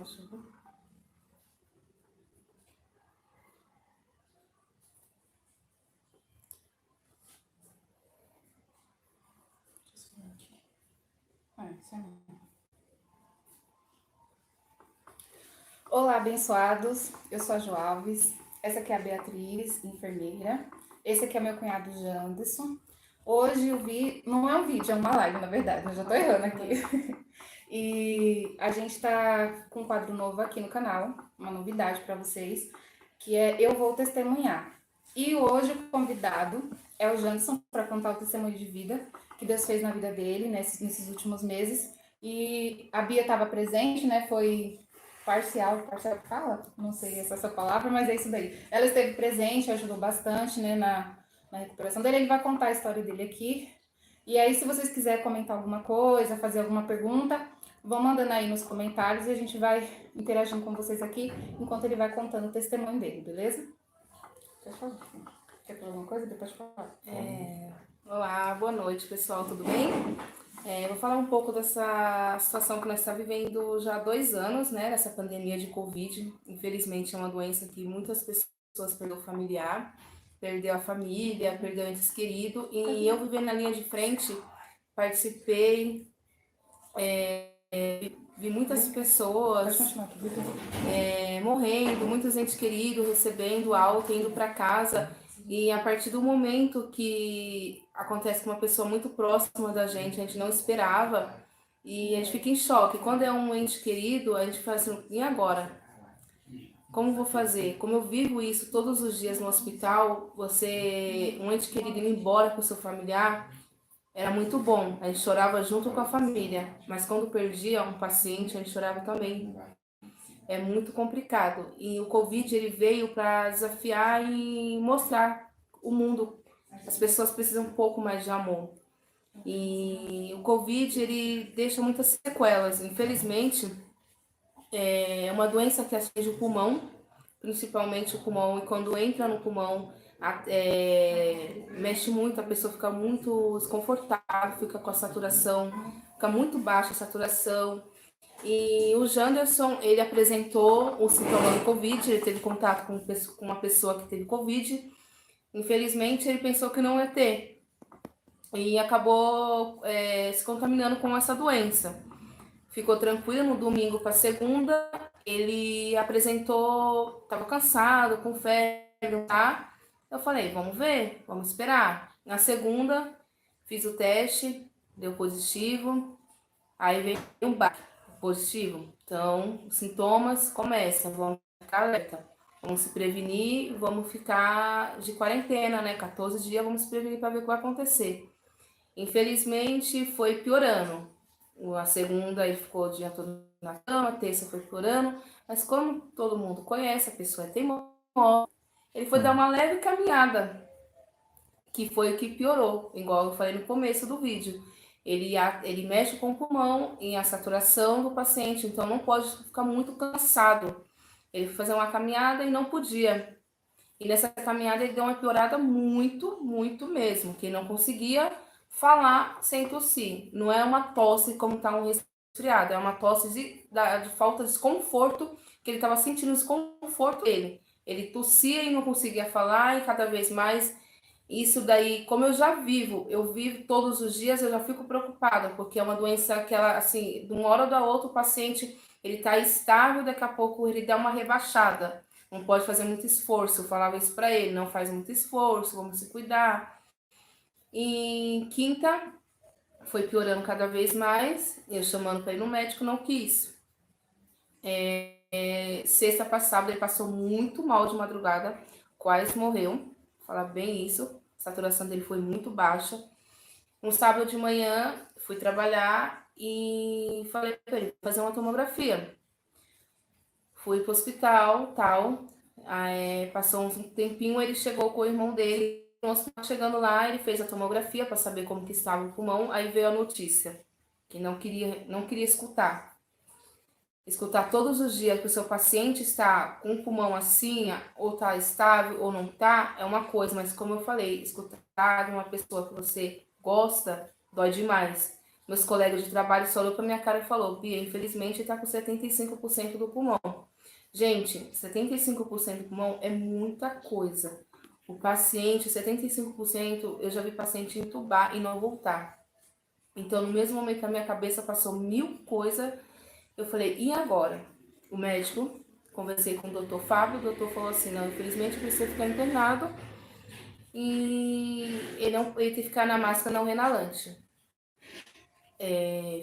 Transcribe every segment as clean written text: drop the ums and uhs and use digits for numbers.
Deixa eu ver. Isso é mesmo. Olá, abençoados. Eu sou a Jo Alves. Essa aqui é a Beatriz, enfermeira. Esse aqui é meu cunhado Janderson. Hoje eu vi, não é um vídeo, é uma live, na verdade, eu já tô errando aqui. E a gente tá com um quadro novo aqui no canal, uma novidade para vocês, que é Eu Vou Testemunhar. E hoje o convidado é o Janderson para contar o testemunho de vida que Deus fez na vida dele nesses últimos meses. E a Bia estava presente, né? Foi parcial que fala? Não sei essa palavra, mas é isso daí. Ela esteve presente, ajudou bastante, né, na recuperação dele. Ele vai contar a história dele aqui. E aí, se vocês quiserem comentar alguma coisa, fazer alguma pergunta, vão mandando aí nos comentários e a gente vai interagindo com vocês aqui enquanto ele vai contando o testemunho dele, beleza? Quer falar? Quer falar alguma coisa? Depois falar. Olá, boa noite, pessoal, tudo bem? Vou falar um pouco dessa situação que nós estamos vivendo já há 2 anos, né? Nessa pandemia de Covid. Infelizmente, é uma doença que muitas pessoas perdeu o familiar, perdeu a família, perdeu entes queridos. E eu vivendo na linha de frente, participei, vi muitas pessoas morrendo, muitos entes queridos recebendo alta, indo para casa. E a partir do momento que acontece com uma pessoa muito próxima da gente, a gente não esperava, e a gente fica em choque. Quando é um ente querido, a gente fala assim, e agora? Como vou fazer? Como eu vivo isso todos os dias no hospital, um ente querido indo embora com o seu familiar, era muito bom. A gente chorava junto com a família, mas quando perdia um paciente, a gente chorava também. É muito complicado. E o Covid ele veio para desafiar e mostrar o mundo. As pessoas precisam um pouco mais de amor. E o Covid ele deixa muitas sequelas. Infelizmente, é uma doença que atinge o pulmão, principalmente o pulmão. E quando entra no pulmão, mexe muito, a pessoa fica muito desconfortável, fica com a saturação, fica muito baixa a saturação. E o Janderson, ele apresentou o sintoma do Covid, ele teve contato com uma pessoa que teve Covid. Infelizmente, ele pensou que não ia ter. E acabou se contaminando com essa doença. Ficou tranquilo, no domingo para segunda, ele apresentou, estava cansado, com febre, tá? Eu falei, vamos ver, vamos esperar. Na segunda, fiz o teste, deu positivo, aí veio um baque positivo. Então, os sintomas começam, vamos ficar alerta. Vamos se prevenir, vamos ficar de quarentena, né? 14 dias, vamos se prevenir para ver o que vai acontecer. Infelizmente, foi piorando. A segunda, ele ficou o dia todo na cama, a terça foi piorando. Mas como todo mundo conhece, a pessoa é teimosa, ele foi dar uma leve caminhada, que foi o que piorou, igual eu falei no começo do vídeo. Ele mexe com o pulmão e a saturação do paciente, então não pode ficar muito cansado. Ele foi fazer uma caminhada e não podia. E nessa caminhada ele deu uma piorada muito, muito mesmo, que ele não conseguia falar sem tossir. Não é uma tosse como está um resfriado, é uma tosse de falta de desconforto, que ele estava sentindo desconforto dele. Ele tossia e não conseguia falar, e cada vez mais isso daí, como eu vivo todos os dias, eu já fico preocupada, porque é uma doença que ela, assim, de uma hora da outra, o paciente, ele tá estável, daqui a pouco ele dá uma rebaixada. Não pode fazer muito esforço. Eu falava isso para ele, não faz muito esforço, vamos se cuidar. E quinta, foi piorando cada vez mais, eu chamando para ir no médico, não quis. Sexta passada, ele passou muito mal de madrugada, quase morreu, vou falar bem isso. A saturação dele foi muito baixa. Um sábado de manhã, fui trabalhar e falei para ele fazer uma tomografia. Fui pro hospital, tal. Aí, passou um tempinho, ele chegou com o irmão dele. No hospital, chegando lá, ele fez a tomografia para saber como que estava o pulmão. Aí veio a notícia que não queria escutar todos os dias que o seu paciente está com o pulmão assim, ou está estável ou não está, é uma coisa, mas como eu falei, escutar de uma pessoa que você gosta dói demais. Meus colegas de trabalho só olhou pra minha cara e falou: Bia, infelizmente tá com 75% do pulmão. Gente, 75% do pulmão é muita coisa. O paciente, 75%, eu já vi paciente entubar e não voltar. Então, no mesmo momento, na minha cabeça passou mil coisas. Eu falei, e agora? O médico, conversei com o doutor Fábio, o doutor falou assim, não, infelizmente precisa ficar internado e ele tem que ficar na máscara não renalante.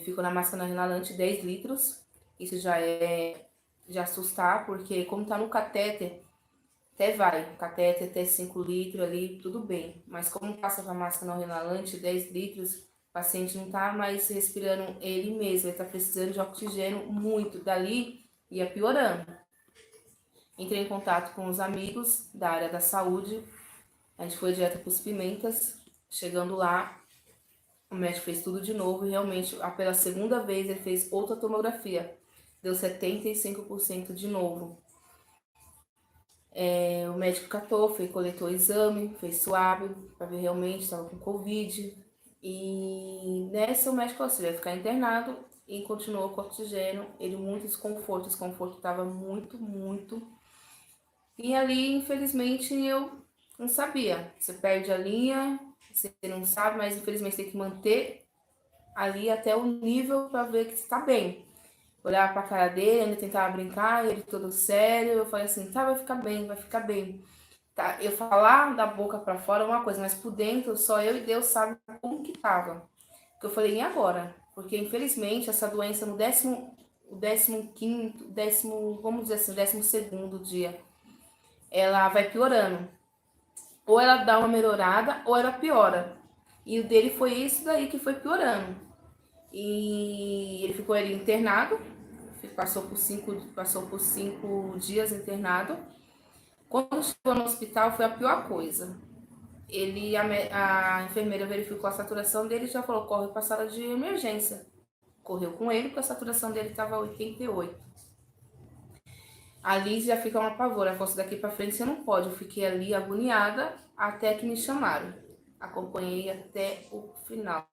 Ficou na máscara não renalante 10 litros, isso já é de assustar, porque como tá no catéter, até vai, catéter até 5 litros ali, tudo bem. Mas como passa pra máscara não renalante, 10 litros, o paciente não tá mais respirando ele mesmo, ele tá precisando de oxigênio muito. Dali ia piorando. Entrei em contato com os amigos da área da saúde, a gente foi direto para os Pimentas. Chegando lá, o médico fez tudo de novo e realmente, pela segunda vez, ele fez outra tomografia. Deu 75% de novo. O médico catou, coletou o exame, fez suave para ver realmente estava com Covid. E nessa o médico falou assim, vai ficar internado e continuou com oxigênio. Ele muito desconforto, o desconforto estava muito, muito. E ali, infelizmente, eu não sabia. Você perde a linha, você não sabe, mas infelizmente tem que manter ali até o nível para ver que você está bem. Olhava pra cara dele, ele tentava brincar, ele todo sério. Eu falei assim, tá, vai ficar bem, vai ficar bem. Tá, eu falar da boca pra fora é uma coisa, mas por dentro só eu e Deus sabe como que tava. Porque eu falei, e agora? Porque infelizmente essa doença no o 15º, vamos dizer assim, 12º dia, ela vai piorando. Ou ela dá uma melhorada, ou ela piora. E o dele foi isso daí que foi piorando. E ele ficou ali internado, passou por 5 dias internado. Quando chegou no hospital foi a pior coisa. A enfermeira verificou a saturação dele e já falou, corre para a sala de emergência. Correu com ele porque a saturação dele estava 88. Ali já fica uma pavor, ela falou, daqui para frente você não pode. Eu fiquei ali agoniada até que me chamaram. Acompanhei até o final.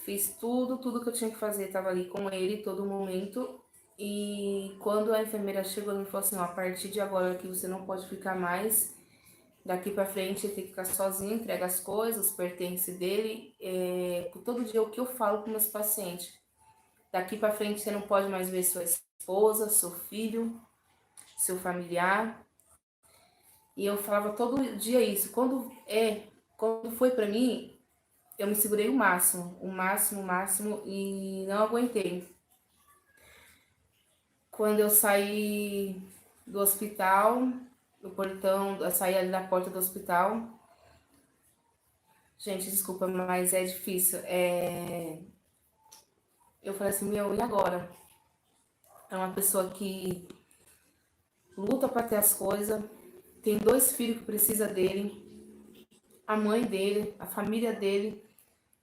Fiz tudo que eu tinha que fazer, estava ali com ele todo momento. E quando a enfermeira chegou, ela me falou assim, ó, a partir de agora aqui você não pode ficar mais. Daqui para frente ele tem que ficar sozinho, entrega as coisas, os pertences dele. Todo dia o que eu falo com meus pacientes. Daqui para frente você não pode mais ver sua esposa, seu filho, seu familiar. E eu falava todo dia isso. Quando foi para mim, eu me segurei o máximo, o máximo e não aguentei. Quando eu saí do hospital, do portão, eu saí ali da porta do hospital. Gente, desculpa, mas é difícil. Eu falei assim, meu, e agora? É uma pessoa que luta para ter as coisas, tem 2 filhos que precisa dele, a mãe dele, a família dele.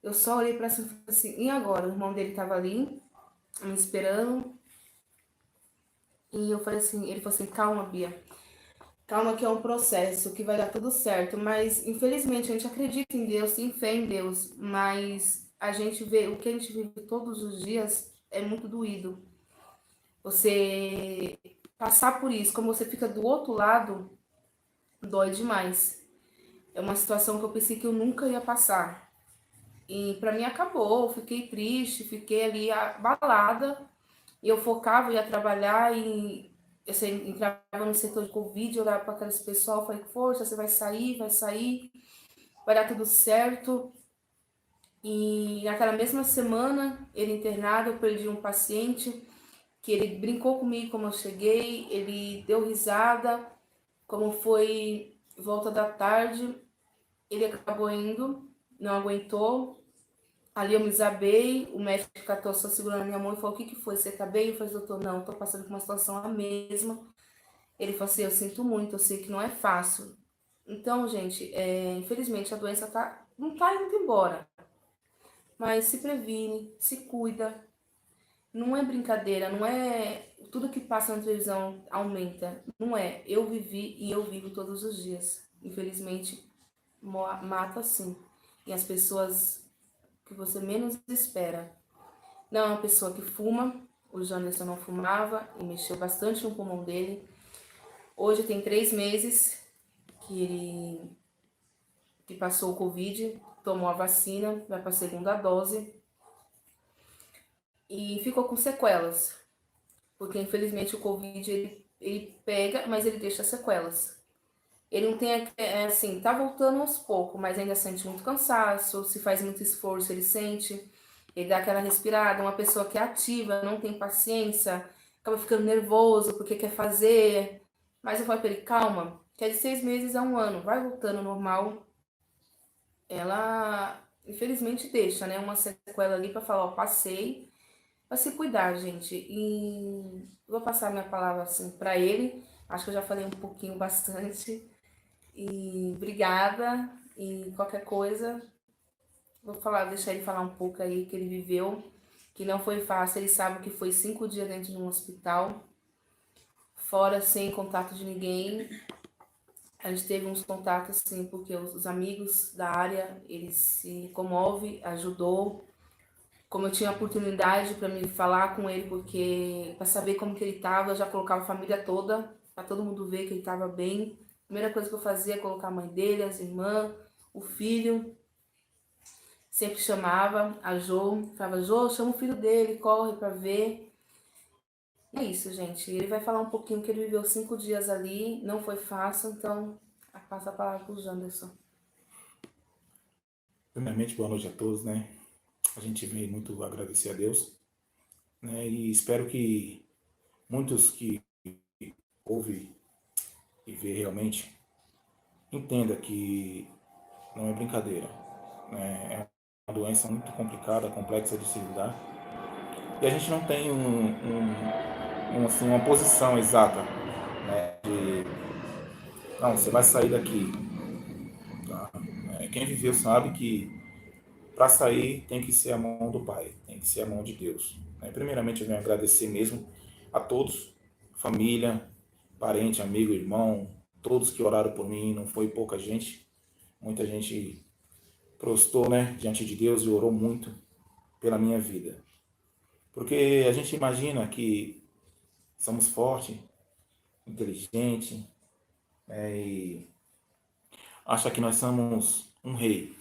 Eu só olhei para cima e falei assim, e agora? O irmão dele tava ali, me esperando. E eu falei assim, ele falou assim, calma, Bia. Calma que é um processo, que vai dar tudo certo. Mas, infelizmente, a gente acredita em Deus, tem fé em Deus. Mas a gente vê, o que a gente vive todos os dias é muito doído. Você passar por isso, como você fica do outro lado, dói demais. É uma situação que eu pensei que eu nunca ia passar. E pra mim acabou, eu fiquei triste, fiquei ali abalada. E eu focava, ia trabalhar e eu entrava no setor de Covid, eu olhava para aqueles pessoal, falei, força, você vai sair, vai dar tudo certo. E naquela mesma semana, ele internado, eu perdi um paciente que ele brincou comigo como eu cheguei, ele deu risada, como foi volta da tarde, ele acabou indo, não aguentou. Ali eu me desabei, o médico catou só segurando a minha mão e falou, o que que foi? Você tá bem? Eu falei, doutor, não, tô passando por uma situação a mesma. Ele falou assim, eu sinto muito, eu sei que não é fácil. Então, gente, infelizmente a doença não tá indo embora. Mas se previne, se cuida. Não é brincadeira, não é tudo que passa na televisão aumenta. Não é. Eu vivi e eu vivo todos os dias. Infelizmente, mata sim. E as pessoas que você menos espera. Não é uma pessoa que fuma, o Janderson não fumava e mexeu bastante no pulmão dele. Hoje tem 3 meses que ele passou o Covid, tomou a vacina, vai para a segunda dose e ficou com sequelas, porque infelizmente o Covid ele pega, mas ele deixa sequelas. Ele não tem, assim, tá voltando aos poucos, mas ainda sente muito cansaço, se faz muito esforço ele sente, ele dá aquela respirada, uma pessoa que é ativa, não tem paciência, acaba ficando nervoso porque quer fazer, mas eu falo pra ele, calma, que é de 6 meses a 1 ano, vai voltando ao normal. Ela, infelizmente, deixa, né, uma sequela ali pra falar, ó, passei, pra se cuidar, gente, e vou passar minha palavra, assim, pra ele, acho que eu já falei um pouquinho bastante, e obrigada. E qualquer coisa, vou falar, deixar ele falar um pouco aí que ele viveu, que não foi fácil. Ele sabe que foi 5 dias dentro de um hospital, fora sem contato de ninguém. A gente teve uns contatos assim, porque os amigos da área, eles se comovem, ajudou. Como eu tinha oportunidade para me falar com ele, porque para saber como que ele estava, eu já colocava a família toda, para todo mundo ver que ele estava bem. A primeira coisa que eu fazia é colocar a mãe dele, as irmãs, o filho. Sempre chamava a Jo, falava, Jo, chama o filho dele, corre para ver. E é isso, gente. Ele vai falar um pouquinho que ele viveu 5 dias ali, não foi fácil, então passa a palavra para o Janderson. Primeiramente, boa noite a todos, né? A gente vem muito agradecer a Deus, né? E espero que muitos que ouvem e vê realmente entenda que não é brincadeira, né? É uma doença muito complicada, complexa de se lidar. E a gente não tem assim, uma posição exata, né? Não, você vai sair daqui. Tá? Quem viveu sabe que para sair tem que ser a mão do Pai, tem que ser a mão de Deus. Primeiramente eu venho agradecer mesmo a todos, família, parente, amigo, irmão, todos que oraram por mim, não foi pouca gente, muita gente prostou, né, diante de Deus e orou muito pela minha vida. Porque a gente imagina que somos fortes, inteligentes, e acha que nós somos um rei.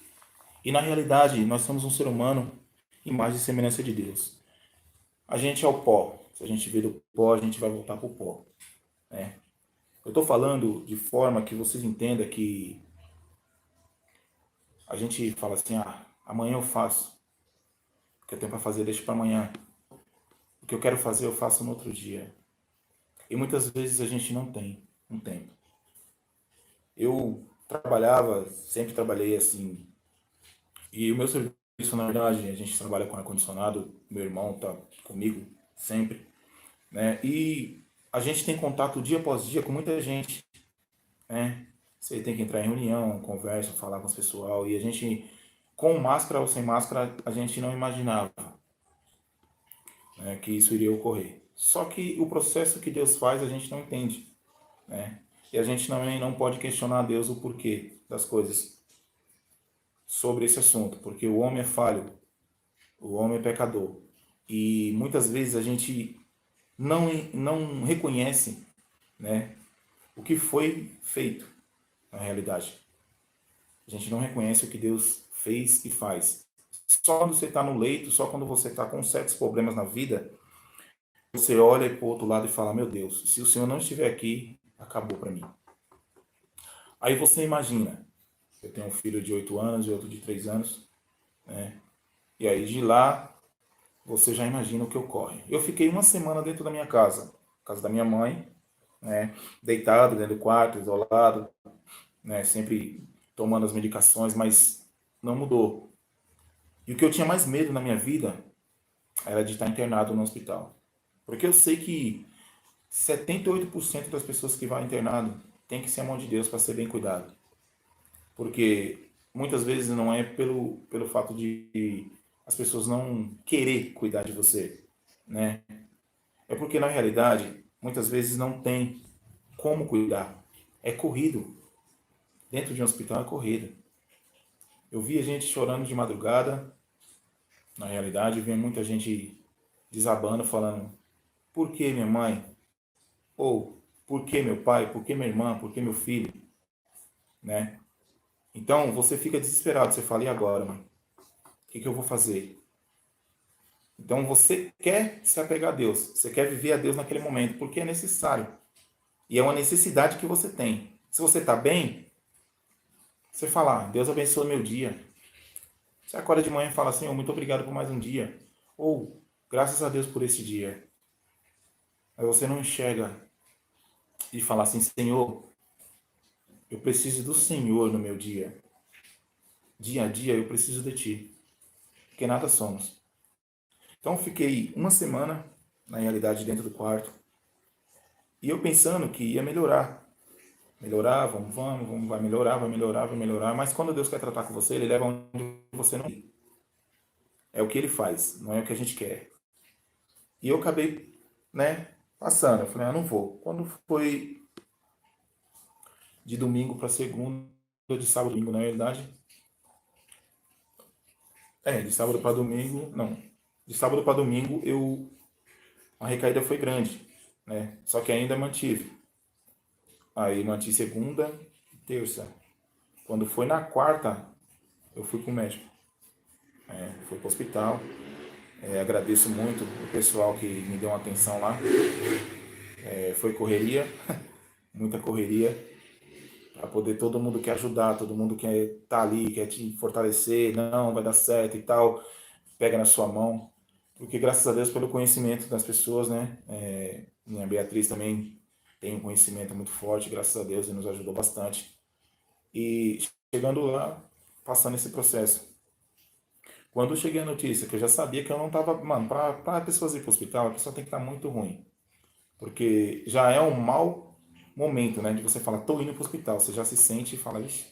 E na realidade nós somos um ser humano, imagem e semelhança de Deus. A gente é o pó. Se a gente vir do pó, a gente vai voltar para o pó. Né? Eu estou falando de forma que vocês entendam que a gente fala assim, amanhã eu faço. O que eu tenho para fazer, deixo para amanhã. O que eu quero fazer, eu faço no outro dia. E muitas vezes a gente não tem um tempo. Eu trabalhava, sempre trabalhei assim. E o meu serviço, na verdade, a gente trabalha com ar-condicionado. Meu irmão está comigo sempre. Né? E a gente tem contato dia após dia com muita gente, né? Você tem que entrar em reunião, conversa, falar com os pessoal, e a gente, com máscara ou sem máscara, a gente não imaginava, né, que isso iria ocorrer. Só que o processo que Deus faz, a gente não entende, né? E a gente também não pode questionar a Deus o porquê das coisas sobre esse assunto, porque o homem é falho, o homem é pecador. E muitas vezes a gente não reconhece, né, o que foi feito na realidade. A gente não reconhece o que Deus fez e faz. Só quando você está no leito, só quando você está com certos problemas na vida, você olha para o outro lado e fala, meu Deus, se o Senhor não estiver aqui, acabou para mim. Aí você imagina, eu tenho um filho de 8 anos e outro de 3 anos, né? E aí de lá, você já imagina o que ocorre. Eu fiquei uma semana dentro da minha casa da minha mãe, né? Deitado dentro do quarto, isolado, né? Sempre tomando as medicações, mas não mudou. E o que eu tinha mais medo na minha vida era de estar internado no hospital. Porque eu sei que 78% das pessoas que vão internado tem que ser a mão de Deus para ser bem cuidado. Porque muitas vezes não é pelo fato de as pessoas não querer cuidar de você, né? É porque na realidade, muitas vezes não tem como cuidar. É corrido. Dentro de um hospital é corrido. Eu via gente chorando de madrugada, Na realidade, vem muita gente desabando, falando, por que minha mãe? Ou, por que meu pai? Por que minha irmã? Por que meu filho? Né? Então, você fica desesperado. Você fala, e agora, mãe? O que eu vou fazer? Então, você quer se apegar a Deus. Você quer viver a Deus naquele momento, porque é necessário. E é uma necessidade que você tem. Se você está bem, você fala, Deus abençoe meu dia. Você acorda de manhã e fala, Senhor, muito obrigado por mais um dia. Ou, graças a Deus por esse dia. Aí você não enxerga e fala assim, Senhor, eu preciso do Senhor no meu dia. Dia a dia eu preciso de Ti. Porque nada somos. Então fiquei uma semana, na realidade, dentro do quarto. E eu pensando que ia melhorar. Melhorar, vamos, vai melhorar, vai melhorar, vai melhorar. Mas quando Deus quer tratar com você, Ele leva onde você não quer. É o que Ele faz, não é o que a gente quer. E eu acabei, passando. Eu falei, não vou. Quando foi de domingo para segunda, de sábado domingo, na realidade. De sábado para domingo, não. De sábado para domingo, a recaída foi grande, né? Só que ainda mantive. Aí mantive segunda, terça. Quando foi na quarta, eu fui pro médico. Fui pro hospital. Agradeço muito o pessoal que me deu uma atenção lá. Foi correria, muita correria, para poder todo mundo quer ajudar, todo mundo quer estar ali, quer te fortalecer, não, vai dar certo e tal, pega na sua mão. Porque graças a Deus pelo conhecimento das pessoas, né? Minha Beatriz também tem um conhecimento muito forte, graças a Deus, e nos ajudou bastante. E chegando lá, passando esse processo. Quando eu cheguei a notícia, que eu já sabia que eu não estava... Mano, para pessoas ir para o hospital, a pessoa tem que estar muito ruim. Porque já é um mau momento, né? De você falar, tô indo para o hospital. Você já se sente e fala, ixi,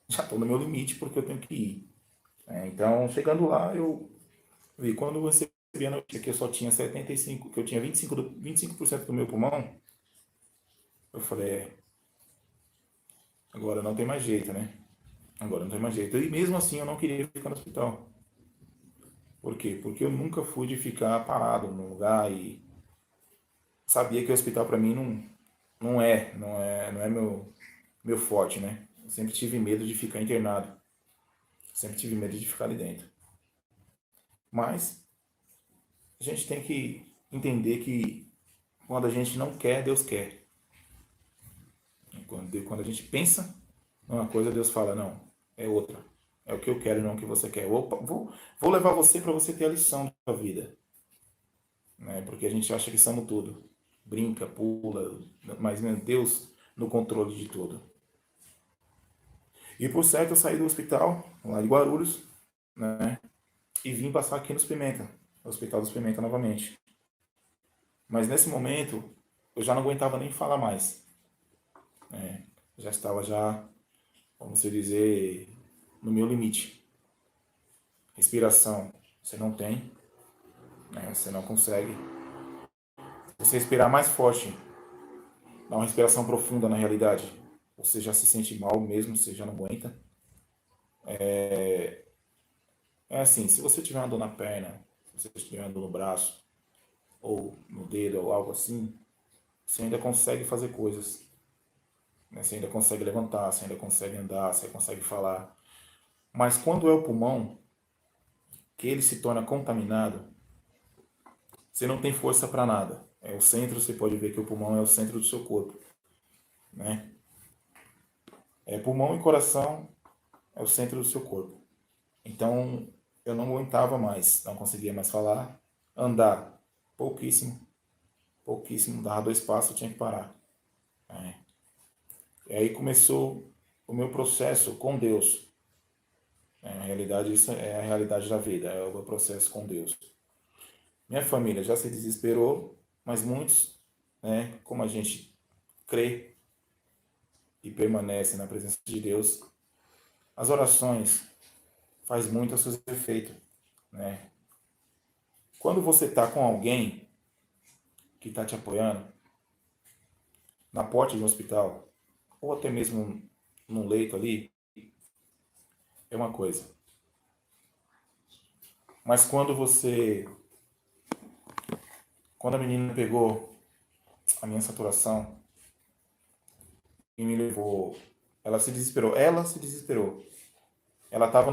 já tô no meu limite porque eu tenho que ir. Então, chegando lá, eu vi. Quando eu recebi a notícia que eu só tinha 75, que eu tinha 25% do meu pulmão, eu falei, agora não tem mais jeito, né? Agora não tem mais jeito. E mesmo assim eu não queria ficar no hospital. Por quê? Porque eu nunca fui de ficar parado num lugar e sabia que o hospital para mim não é meu forte, né? Eu sempre tive medo de ficar internado. Sempre tive medo de ficar ali dentro. Mas a gente tem que entender que quando a gente não quer, Deus quer. Quando a gente pensa numa coisa, Deus fala, não, é outra. É o que eu quero e não o que você quer. Opa, vou levar você para você ter a lição da vida. Né? Porque a gente acha que somos tudo. Brinca, pula, mas meu Deus no controle de tudo. E por certo eu saí do hospital, lá de Guarulhos, né? E vim passar aqui nos Pimenta, no Hospital dos Pimenta novamente. Mas nesse momento eu já não aguentava nem falar mais. Né? Já estava vamos dizer, no meu limite. Respiração, você não tem, né? Você não consegue. Você respirar mais forte, dar uma respiração profunda na realidade, você já se sente mal mesmo, você já não aguenta. É assim, se você tiver uma dor na perna, se você tiver uma dor no braço, ou no dedo, ou algo assim, você ainda consegue fazer coisas. Né? Você ainda consegue levantar, você ainda consegue andar, você consegue falar. Mas quando é o pulmão, que ele se torna contaminado, você não tem força para nada. É o centro, você pode ver que o pulmão é o centro do seu corpo. Né? Pulmão e coração é o centro do seu corpo. Então, eu não aguentava mais, não conseguia mais falar, andar, pouquíssimo, pouquíssimo, dava 2 passos, eu tinha que parar. E aí começou o meu processo com Deus. Na realidade, isso é a realidade da vida, é o meu processo com Deus. Minha família já se desesperou, mas muitos, né, como a gente crê e permanece na presença de Deus, as orações faz muito a seu efeito. Né? Quando você está com alguém que está te apoiando, na porta de um hospital, ou até mesmo num leito ali, é uma coisa. Mas quando a menina pegou a minha saturação e me levou, ela se desesperou. Ela estava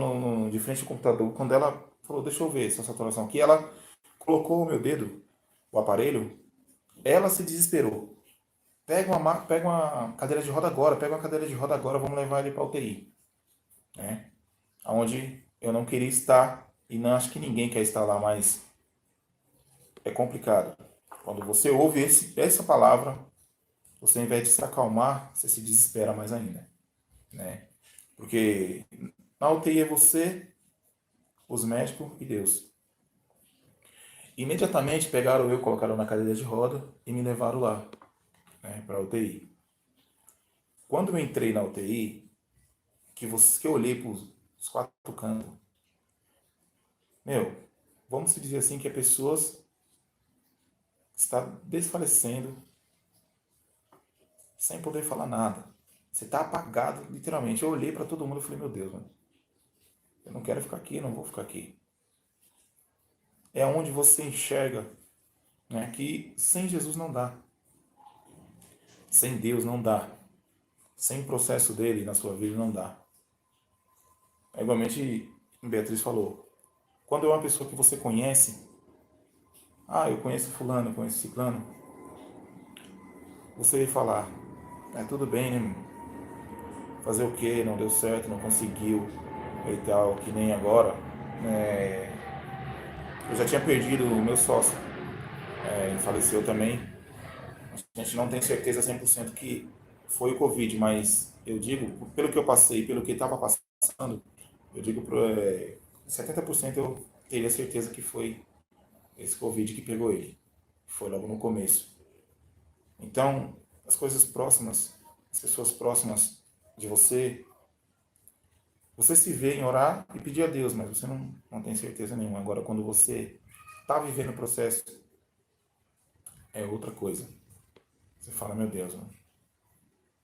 de frente ao computador. Quando ela falou, deixa eu ver essa saturação aqui, ela colocou o meu dedo, o aparelho, ela se desesperou. Pega uma cadeira de roda agora, vamos levar ele para UTI. Né? Onde eu não queria estar e não acho que ninguém quer estar lá, mas é complicado. Quando você ouve essa palavra, você, ao invés de se acalmar, você se desespera mais ainda. Né? Porque na UTI é você, os médicos e Deus. Imediatamente pegaram eu, colocaram na cadeira de roda e me levaram lá, né, para a UTI. Quando eu entrei na UTI, que eu olhei para os quatro cantos, meu, vamos dizer assim que a pessoa está desfalecendo sem poder falar nada. Você está apagado, literalmente. Eu olhei para todo mundo e falei, meu Deus, mano, eu não quero ficar aqui, não vou ficar aqui. É onde você enxerga, né, que sem Jesus não dá. Sem Deus não dá. Sem o processo dele na sua vida não dá. É igualmente Beatriz falou. Quando é uma pessoa que você conhece, eu conheço fulano, eu conheço ciclano, você vai falar, tudo bem, né, meu? Fazer o quê? Não deu certo, não conseguiu e tal, que nem agora. É, eu já tinha perdido o meu sócio, ele faleceu também. A gente não tem certeza 100% que foi o Covid, mas eu digo, pelo que eu passei, pelo que estava passando, eu digo para 70% eu teria certeza que foi esse Covid que pegou ele. Foi logo no começo. Então, as coisas próximas, as pessoas próximas de você, você se vê em orar e pedir a Deus, mas você não tem certeza nenhuma. Agora, quando você está vivendo o processo, é outra coisa. Você fala, meu Deus, mano,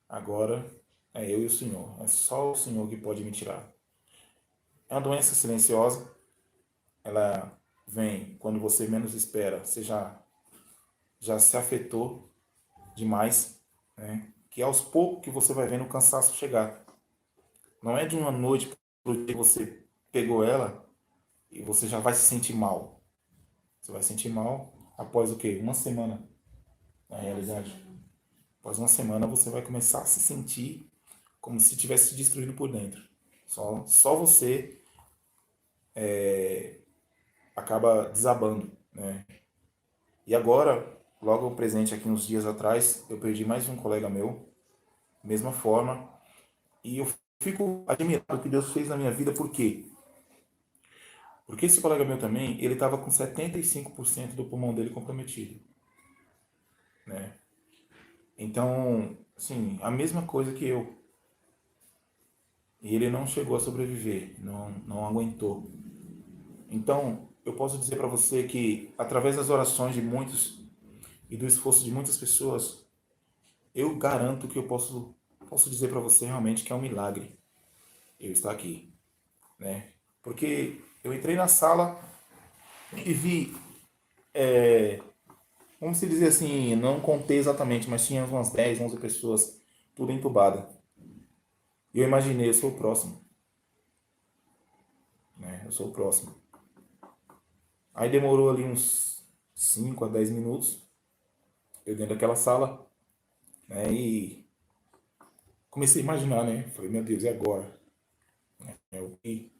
agora é eu e o Senhor. É só o Senhor que pode me tirar. É uma doença silenciosa. Ela vem quando você menos espera. Você já se afetou demais, né? Que aos poucos que você vai vendo o cansaço chegar. Não é de uma noite para o dia que você pegou ela e você já vai se sentir mal. Você vai se sentir mal após o quê? Uma semana, na realidade. Após uma semana você vai começar a se sentir como se tivesse se destruído por dentro. Só você acaba desabando, né? E agora, logo presente aqui uns dias atrás, eu perdi mais um colega meu, mesma forma, e eu fico admirado o que Deus fez na minha vida, por quê? Porque esse colega meu também, ele estava com 75% do pulmão dele comprometido, né? Então, assim, a mesma coisa que eu. E ele não chegou a sobreviver, não aguentou. Então, eu posso dizer para você que, através das orações de muitos e do esforço de muitas pessoas, eu garanto que eu posso dizer para você realmente que é um milagre eu estar aqui, né? Porque eu entrei na sala e vi, vamos se dizer assim, não contei exatamente, mas tinha umas 10, 11 pessoas, tudo entubada. E eu imaginei, eu sou o próximo, né? Eu sou o próximo. Aí demorou ali uns 5 a 10 minutos, eu dentro daquela sala, né? E comecei a imaginar, né? Falei, meu Deus, e agora? O que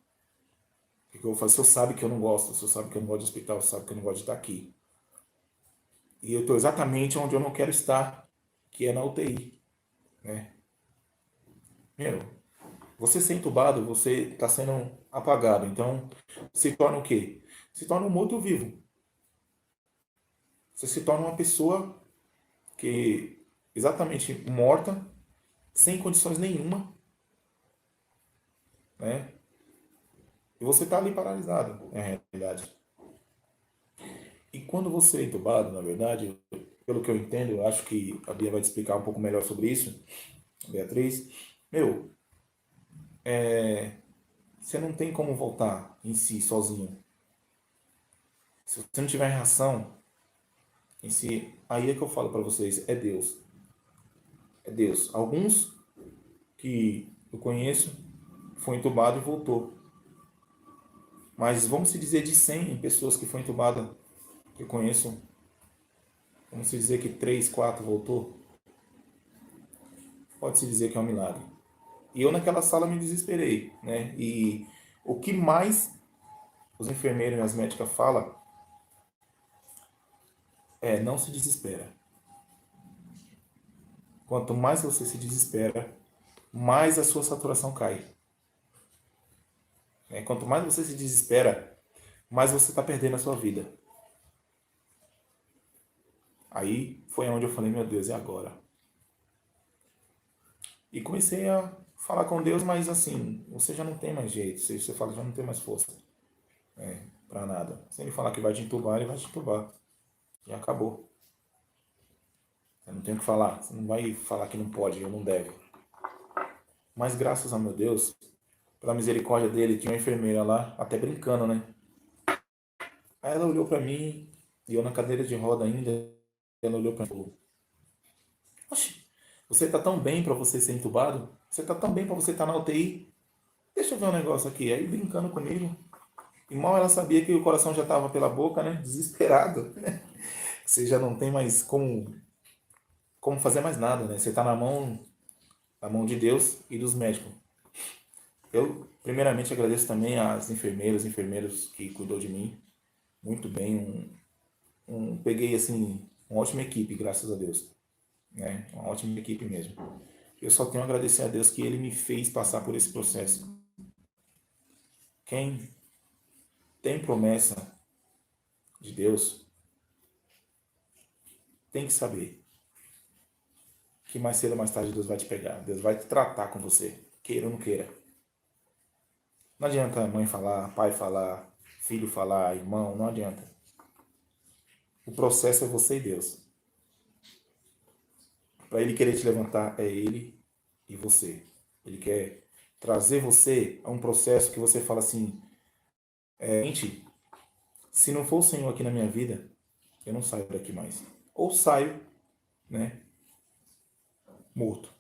eu vou fazer? O senhor sabe que eu não gosto, o senhor sabe que eu não gosto de hospital, o senhor sabe que eu não gosto de estar aqui. E eu estou exatamente onde eu não quero estar, que é na UTI, né? Meu, você ser entubado, você está sendo apagado. Então, se torna o quê? Se torna um morto-vivo. Você se torna uma pessoa que exatamente morta, sem condições nenhuma, né? E você está ali paralisado, na realidade. E quando você é entubado, na verdade, pelo que eu entendo, eu acho que a Bia vai te explicar um pouco melhor sobre isso, Beatriz. Meu, você não tem como voltar em si sozinho. Se você não tiver reação em si, aí é que eu falo para vocês, é Deus. É Deus. Alguns que eu conheço foi entubado e voltou. Mas vamos se dizer de 100 pessoas que foi entubada, que eu conheço, vamos se dizer que 3, 4 voltou, pode-se dizer que é um milagre. E eu naquela sala me desesperei, né? E o que mais os enfermeiros e as médicas falam é não se desespera. Quanto mais você se desespera, mais a sua saturação cai. Quanto mais você se desespera, mais você está perdendo a sua vida. Aí foi onde eu falei, meu Deus, e agora? E comecei a falar com Deus, mas assim, você já não tem mais jeito. Você fala, já não tem mais força para nada. Se ele falar que vai te entubar, ele vai te entubar. E acabou. Você não tem o que falar. Você não vai falar que não pode, ou não deve. Mas graças a meu Deus, pela misericórdia dele, tinha uma enfermeira lá, até brincando, né? Aí ela olhou para mim, e eu na cadeira de roda ainda, ela olhou para mim e falou, oxe, você tá tão bem para você ser entubado? Você tá tão bem para você estar na UTI? Deixa eu ver um negócio aqui. Aí brincando comigo. E mal ela sabia que o coração já estava pela boca, né? Desesperado. Você já não tem mais como fazer mais nada, né? Você está na mão de Deus e dos médicos. Eu, primeiramente, agradeço também às enfermeiras, enfermeiros que cuidou de mim muito bem. Peguei, assim, uma ótima equipe, graças a Deus. Né? Uma ótima equipe mesmo. Eu só tenho a agradecer a Deus que Ele me fez passar por esse processo. Quem tem promessa de Deus tem que saber que mais cedo ou mais tarde Deus vai te pegar. Deus vai te tratar com você, queira ou não queira. Não adianta mãe falar, pai falar, filho falar, irmão, não adianta. O processo é você e Deus. Para Ele querer te levantar, é Ele e você. Ele quer trazer você a um processo que você fala assim, gente, se não for o Senhor aqui na minha vida, eu não saio daqui mais. Ou saio, né, morto.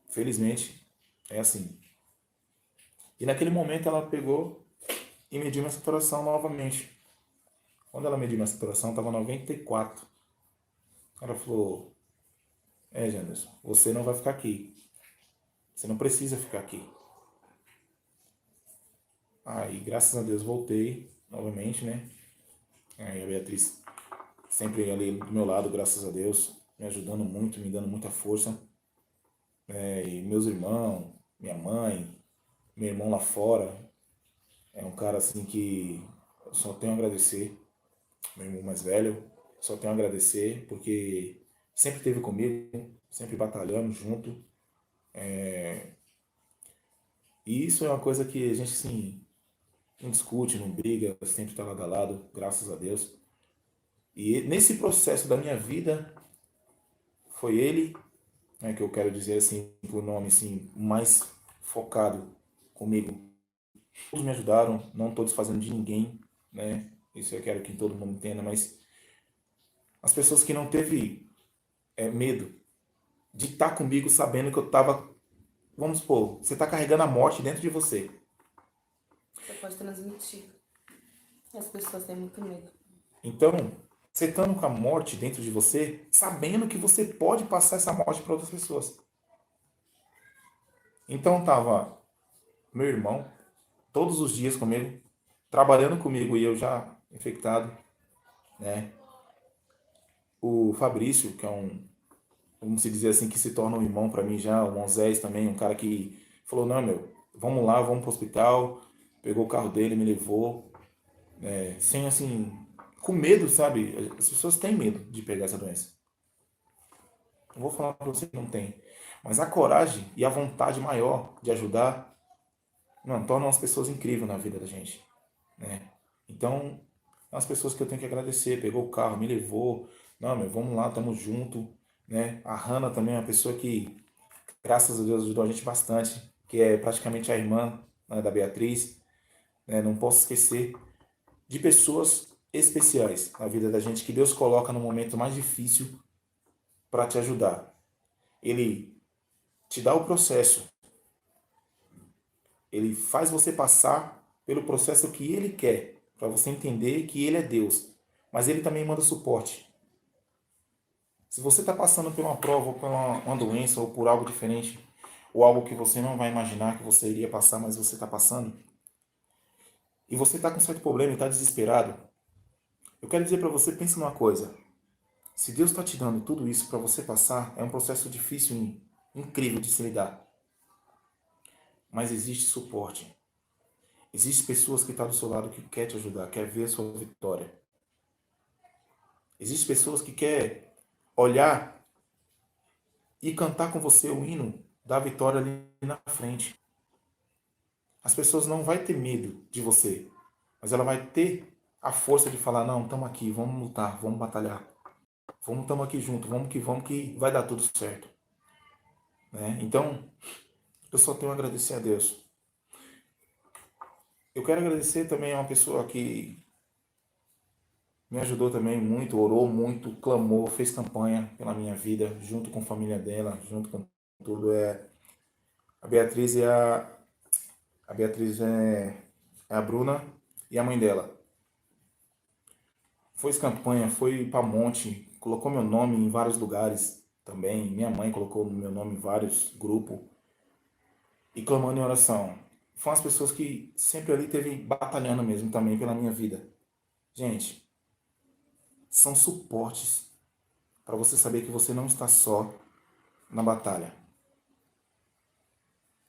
Felizmente, é assim. E naquele momento ela pegou e mediu minha saturação novamente. Quando ela mediu minha saturação, estava 94. Ela falou, Janderson, você não vai ficar aqui. Você não precisa ficar aqui. Aí, graças a Deus, voltei novamente, né? Aí a Beatriz sempre ali do meu lado, graças a Deus, me ajudando muito, me dando muita força. E meus irmãos, minha mãe, meu irmão lá fora, é um cara assim que eu só tenho a agradecer. Meu irmão mais velho, só tenho a agradecer, porque sempre esteve comigo, sempre batalhamos junto. E isso é uma coisa que a gente, assim, não discute, não briga, sempre está lado a lado, graças a Deus. E nesse processo da minha vida, foi ele, né, que eu quero dizer assim, por nome assim, mais focado comigo. Todos me ajudaram, não estou desfazendo de ninguém, né? Isso eu quero que todo mundo entenda, mas as pessoas que não teve medo de estar comigo sabendo que eu estava, vamos supor, você está carregando a morte dentro de você. Você pode transmitir. As pessoas têm muito medo. Então, você estando com a morte dentro de você, sabendo que você pode passar essa morte para outras pessoas. Então tava meu irmão todos os dias comigo, trabalhando comigo e eu já infectado, né? O Fabrício, que é vamos se dizer assim, que se torna um irmão para mim já, o Moisés também, um cara que falou, não, meu, vamos lá, vamos pro hospital, pegou o carro dele, me levou, sem assim, com medo, sabe? As pessoas têm medo de pegar essa doença. Não vou falar para você que não tem, mas a coragem e a vontade maior de ajudar, não, tornam as pessoas incríveis na vida da gente, né? Então, as pessoas que eu tenho que agradecer, pegou o carro, me levou, não, meu, vamos lá, tamo junto, né? A Hanna também é uma pessoa que, graças a Deus, ajudou a gente bastante, que é praticamente a irmã, né, da Beatriz, né? Não posso esquecer. de pessoas especiais na vida da gente que Deus coloca no momento mais difícil para te ajudar. Ele te dá o processo. Ele faz você passar pelo processo que ele quer, para você entender que ele é Deus. Mas ele também manda suporte. Se você está passando por uma prova, ou por uma doença, ou por algo diferente, ou algo que você não vai imaginar que você iria passar, mas você está passando, e você está com certo problema e está desesperado, eu quero dizer para você, pense numa coisa. Se Deus está te dando tudo isso para você passar, é um processo difícil e incrível de se lidar. Mas existe suporte. Existem pessoas que estão do seu lado que quer te ajudar, quer ver a sua vitória. Existem pessoas que quer olhar e cantar com você o hino da vitória ali na frente. As pessoas não vão ter medo de você, mas ela vai ter a força de falar, não, estamos aqui, vamos lutar, vamos batalhar. Estamos aqui juntos, vamos que vai dar tudo certo. Né? Então, eu só tenho a agradecer a Deus. Eu quero agradecer também a uma pessoa que me ajudou também muito, orou muito, clamou, fez campanha pela minha vida, junto com a família dela, junto com tudo. A Beatriz e a Beatriz é a Bruna e a mãe dela. Fez campanha, foi para monte, colocou meu nome em vários lugares também. Minha mãe colocou meu nome em vários grupos e clamando em oração. Foram as pessoas que sempre ali teve batalhando mesmo também pela minha vida. Gente, são suportes para você saber que você não está só na batalha.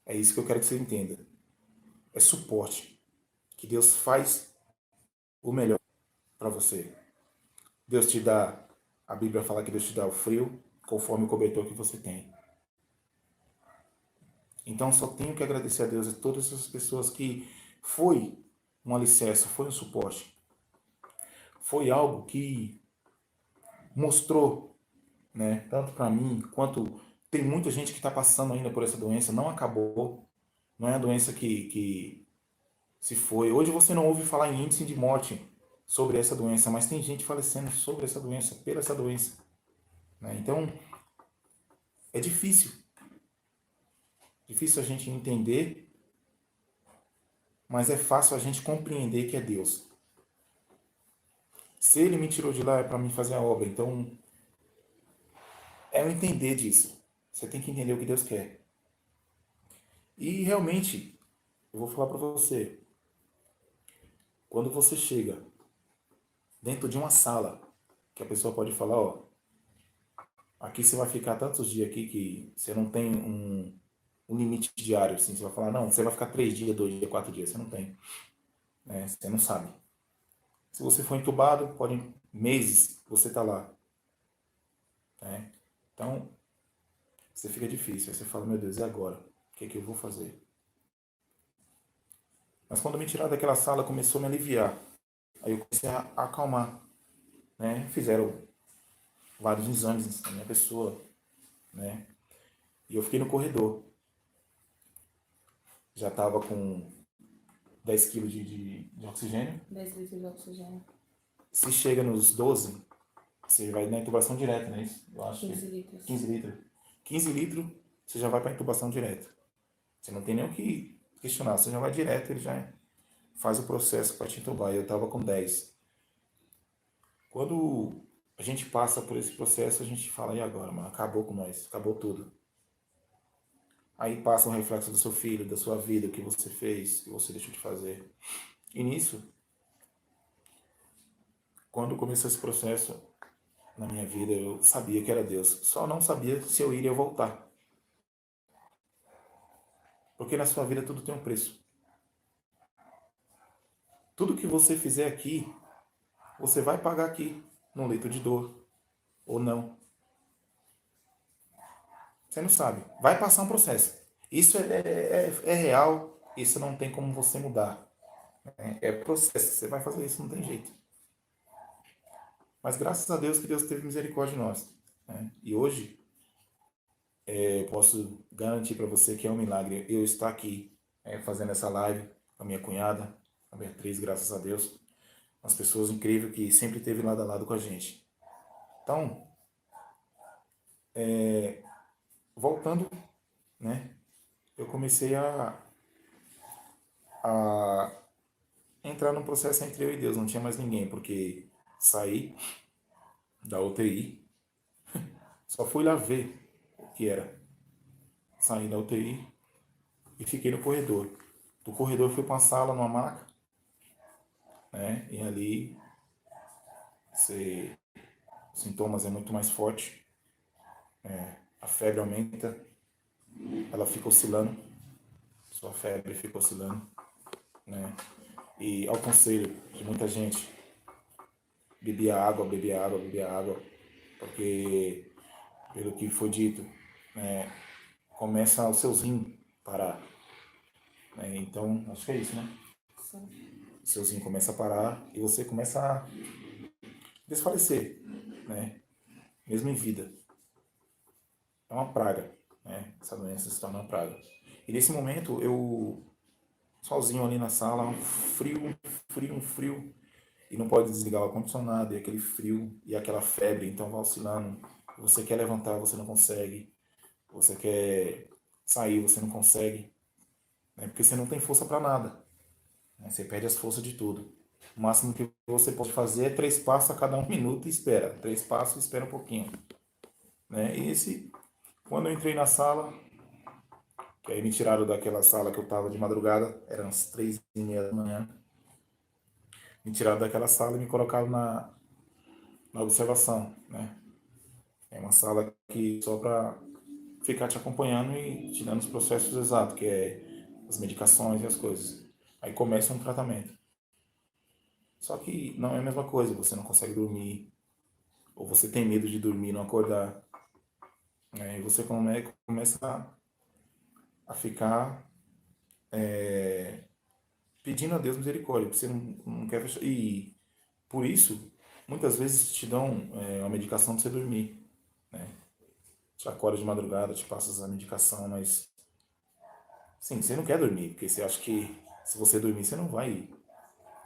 É isso que eu quero que você entenda. É suporte que Deus faz o melhor para você. Deus te dá, a Bíblia fala que Deus te dá o frio conforme o cobertor que você tem. Então só tenho que agradecer a Deus a todas essas pessoas que foi um alicerce, foi um suporte. Foi algo que mostrou, né, tanto para mim quanto tem muita gente que está passando ainda por essa doença, não acabou, não é a doença que se foi. Hoje você não ouve falar em índice de morte sobre essa doença, mas tem gente falecendo sobre essa doença, pela essa doença. Né? Então, é difícil. Difícil a gente entender, mas é fácil a gente compreender que é Deus. Se Ele me tirou de lá é para mim fazer a obra, então é eu entender disso. Você tem que entender o que Deus quer. E realmente, eu vou falar para você, quando você chega dentro de uma sala, que a pessoa pode falar, ó, aqui você vai ficar tantos dias aqui que você não tem um limite diário, assim, você vai falar, não, você vai ficar 3 dias, 2 dias, 4 dias, você não tem, né? Você não sabe. Se você for entubado, pode meses você tá lá, né? Então, você fica difícil, aí você fala, meu Deus, e agora? O que é que eu vou fazer? Mas quando me tiraram daquela sala, começou a me aliviar. Aí eu comecei a acalmar, né? Fizeram vários exames na minha pessoa, né? E eu fiquei no corredor. Já estava com 10 quilos de oxigênio. 10 litros de oxigênio. Se chega nos 12, você vai na intubação direta, né? Eu acho 15 que litros. 15 litros. 15 litros, você já vai para intubação direta. Você não tem nem o que questionar, você já vai direto, ele já faz o processo para te intubar. E eu estava com 10. Quando a gente passa por esse processo, a gente fala, e agora, mano? Acabou com nós, acabou tudo. Aí passa um reflexo do seu filho, da sua vida, o que você fez, o que você deixou de fazer. E nisso, quando começou esse processo na minha vida, eu sabia que era Deus. Só não sabia se eu iria voltar. Porque na sua vida tudo tem um preço. Tudo que você fizer aqui, você vai pagar aqui, num leito de dor. Ou não. Você não sabe. Vai passar um processo. Isso é real. Isso não tem como você mudar. É processo. Você vai fazer isso, não tem jeito. Mas graças a Deus que Deus teve misericórdia de nós. Né? E hoje, eu posso garantir para você que é um milagre eu estar aqui fazendo essa live com a minha cunhada, a Beatriz, graças a Deus. Umas pessoas incríveis que sempre esteve lado a lado com a gente. Então, voltando, né? Eu comecei a entrar num processo entre eu e Deus. Não tinha mais ninguém, porque saí da UTI, só fui lá ver o que era. Saí da UTI e fiquei no corredor. Do corredor fui para uma sala, numa maca, né? E ali os sintomas é muito mais forte, a febre aumenta, ela fica oscilando, sua febre fica oscilando, né? E ao conselho de muita gente, bebia água, bebia água, bebia água, porque, pelo que foi dito, né, começa o seu rim parar, né? Então, acho que é isso, né? O seu rim começa a parar e você começa a desfalecer, né? Mesmo em vida. É uma praga, né? Essa doença se torna uma praga. E nesse momento, eu, sozinho ali na sala, um frio, um frio, e não pode desligar o ar-condicionado, e aquele frio, e aquela febre, então vai oscilando. Você quer levantar, você não consegue. Você quer sair, você não consegue, né? Porque você não tem força para nada, né? Você perde as forças de tudo. O máximo que você pode fazer é 3 passos a cada 1 minuto e espera. 3 passos e espera um pouquinho, né? E quando eu entrei na sala, que aí me tiraram daquela sala que eu estava de madrugada, eram as 3h30 da manhã, me tiraram daquela sala e me colocaram na observação, né? É uma sala que só para ficar te acompanhando e te dando os processos exatos, que é as medicações e as coisas. Aí começa um tratamento. Só que não é a mesma coisa, você não consegue dormir, ou você tem medo de dormir e não acordar, né? E você começa a ficar pedindo a Deus misericórdia, porque você não quer fechar. E por isso, muitas vezes te dão uma medicação para você dormir, né? Te acorda de madrugada, te passa essa medicação, mas sim, você não quer dormir, porque você acha que se você dormir, você não vai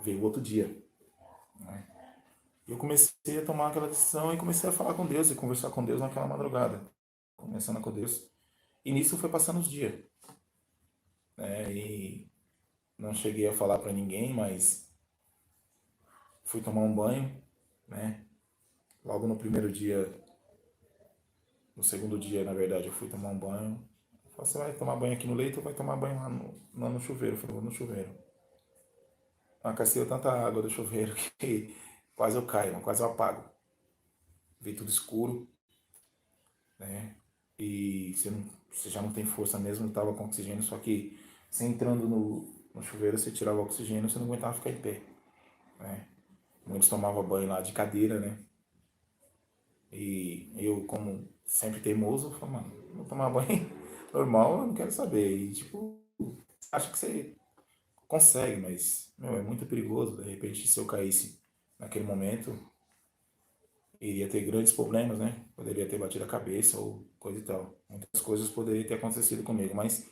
ver o outro dia, né? E eu comecei a tomar aquela decisão e comecei a falar com Deus e conversar com Deus naquela madrugada, começando com Deus. E nisso foi passando os dias, né? E não cheguei a falar para ninguém, mas fui tomar um banho, né? Logo no primeiro dia, no segundo dia, na verdade, eu fui tomar um banho. Falei, você vai tomar banho aqui no leito ou vai tomar banho lá no chuveiro? Eu falei, vou no chuveiro. Aqueceu tanta água do chuveiro que quase eu caio, quase eu apago. Vi tudo escuro, né? E você já não tem força mesmo, eu tava com oxigênio, só que você entrando no chuveiro, você tirava o oxigênio, você não aguentava ficar em pé, né? Muitos tomavam banho lá de cadeira, né? E eu, como sempre teimoso, falei, mano, vou tomar banho normal, eu não quero saber. E, tipo, acho que você consegue, mas, meu, é muito perigoso. De repente, se eu caísse naquele momento, iria ter grandes problemas, né? Poderia ter batido a cabeça ou coisa e tal. Muitas coisas poderiam ter acontecido comigo, mas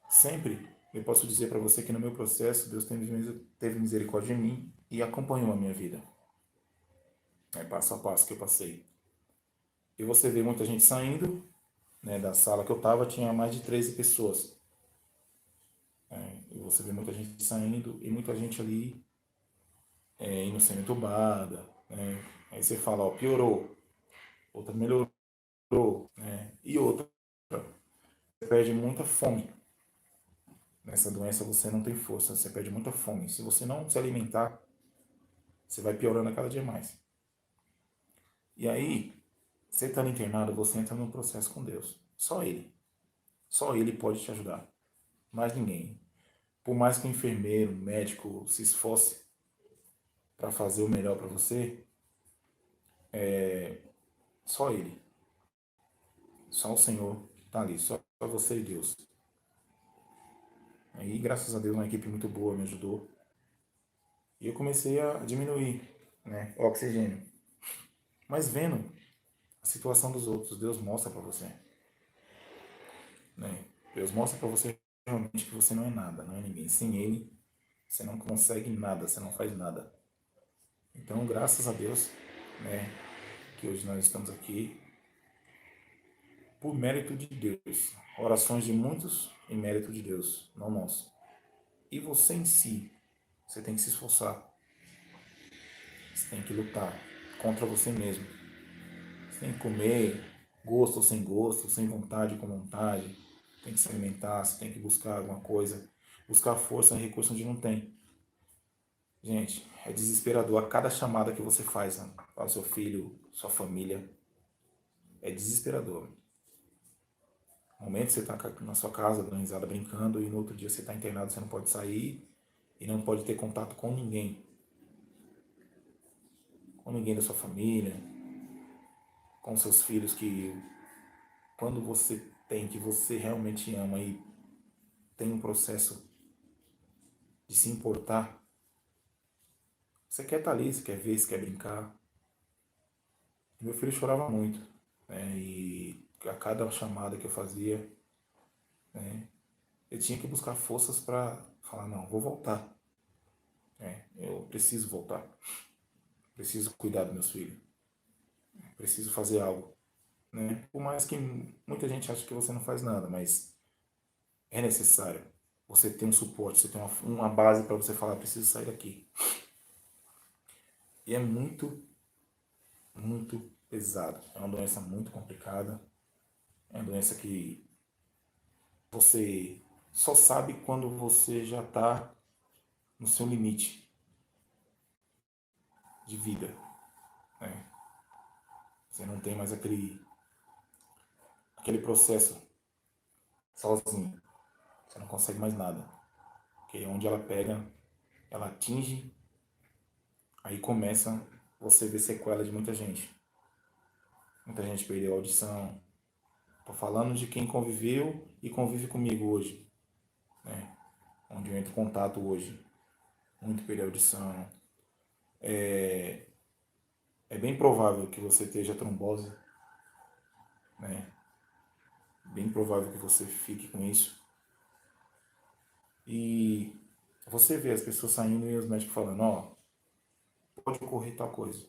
sempre eu posso dizer para você que no meu processo, Deus teve misericórdia em mim e acompanhou a minha vida. É passo a passo que eu passei. E você vê muita gente saindo, né, da sala que eu estava, tinha mais de 13 pessoas. E você vê muita gente saindo e muita gente ali indo sendo entubada, né? Aí você fala, ó, piorou, outra melhorou, né? E outra, você perde muita fome. Nessa doença você não tem força, você perde muita fome. Se você não se alimentar, você vai piorando a cada dia mais. E aí, você estando internado, você entra num processo com Deus. Só Ele. Só Ele pode te ajudar. Mais ninguém. Por mais que o enfermeiro, o médico se esforce para fazer o melhor para você, só Ele. Só o Senhor está ali. Só você e Deus. Aí, graças a Deus, uma equipe muito boa me ajudou. E eu comecei a diminuir, né, o oxigênio. Mas vendo a situação dos outros, Deus mostra para você, né? Deus mostra para você realmente que você não é nada, não é ninguém. Sem Ele, você não consegue nada, você não faz nada. Então, graças a Deus, né, que hoje nós estamos aqui por mérito de Deus. Orações de muitos em mérito de Deus, não nosso. E você em si, você tem que se esforçar. Você tem que lutar contra você mesmo. Você tem que comer, gosto ou sem gosto, sem vontade ou com vontade. Tem que se alimentar, você tem que buscar alguma coisa. Buscar força e recurso onde não tem. Gente, é desesperador a cada chamada que você faz, né, para o seu filho, sua família. É desesperador. No momento que você está na sua casa, dando risada, brincando, e no outro dia você está internado, você não pode sair e não pode ter contato com ninguém. Com ninguém da sua família, com seus filhos, que quando você tem, que você realmente ama e tem um processo de se importar, você quer estar ali, você quer ver, você quer brincar. Meu filho chorava muito, né? E a cada chamada que eu fazia, né, eu tinha que buscar forças para falar, não, vou voltar. Eu preciso voltar. Preciso cuidar dos meus filhos. Preciso fazer algo. Né? Por mais que muita gente ache que você não faz nada, mas é necessário. Você ter um suporte, você ter uma base para você falar, preciso sair daqui. E é muito, muito pesado. É uma doença muito complicada. É uma doença que você só sabe quando você já está no seu limite de vida. Né? Você não tem mais aquele processo sozinho. Você não consegue mais nada. Porque onde ela pega, ela atinge, aí começa você ver sequela de muita gente. Muita gente perdeu a audição. Tô falando de quem conviveu e convive comigo hoje, né? Onde eu entro em contato hoje. Muito perdeu a audição. É bem provável que você esteja trombose, né? Bem provável que você fique com isso. E você vê as pessoas saindo e os médicos falando, ó, pode ocorrer tal coisa.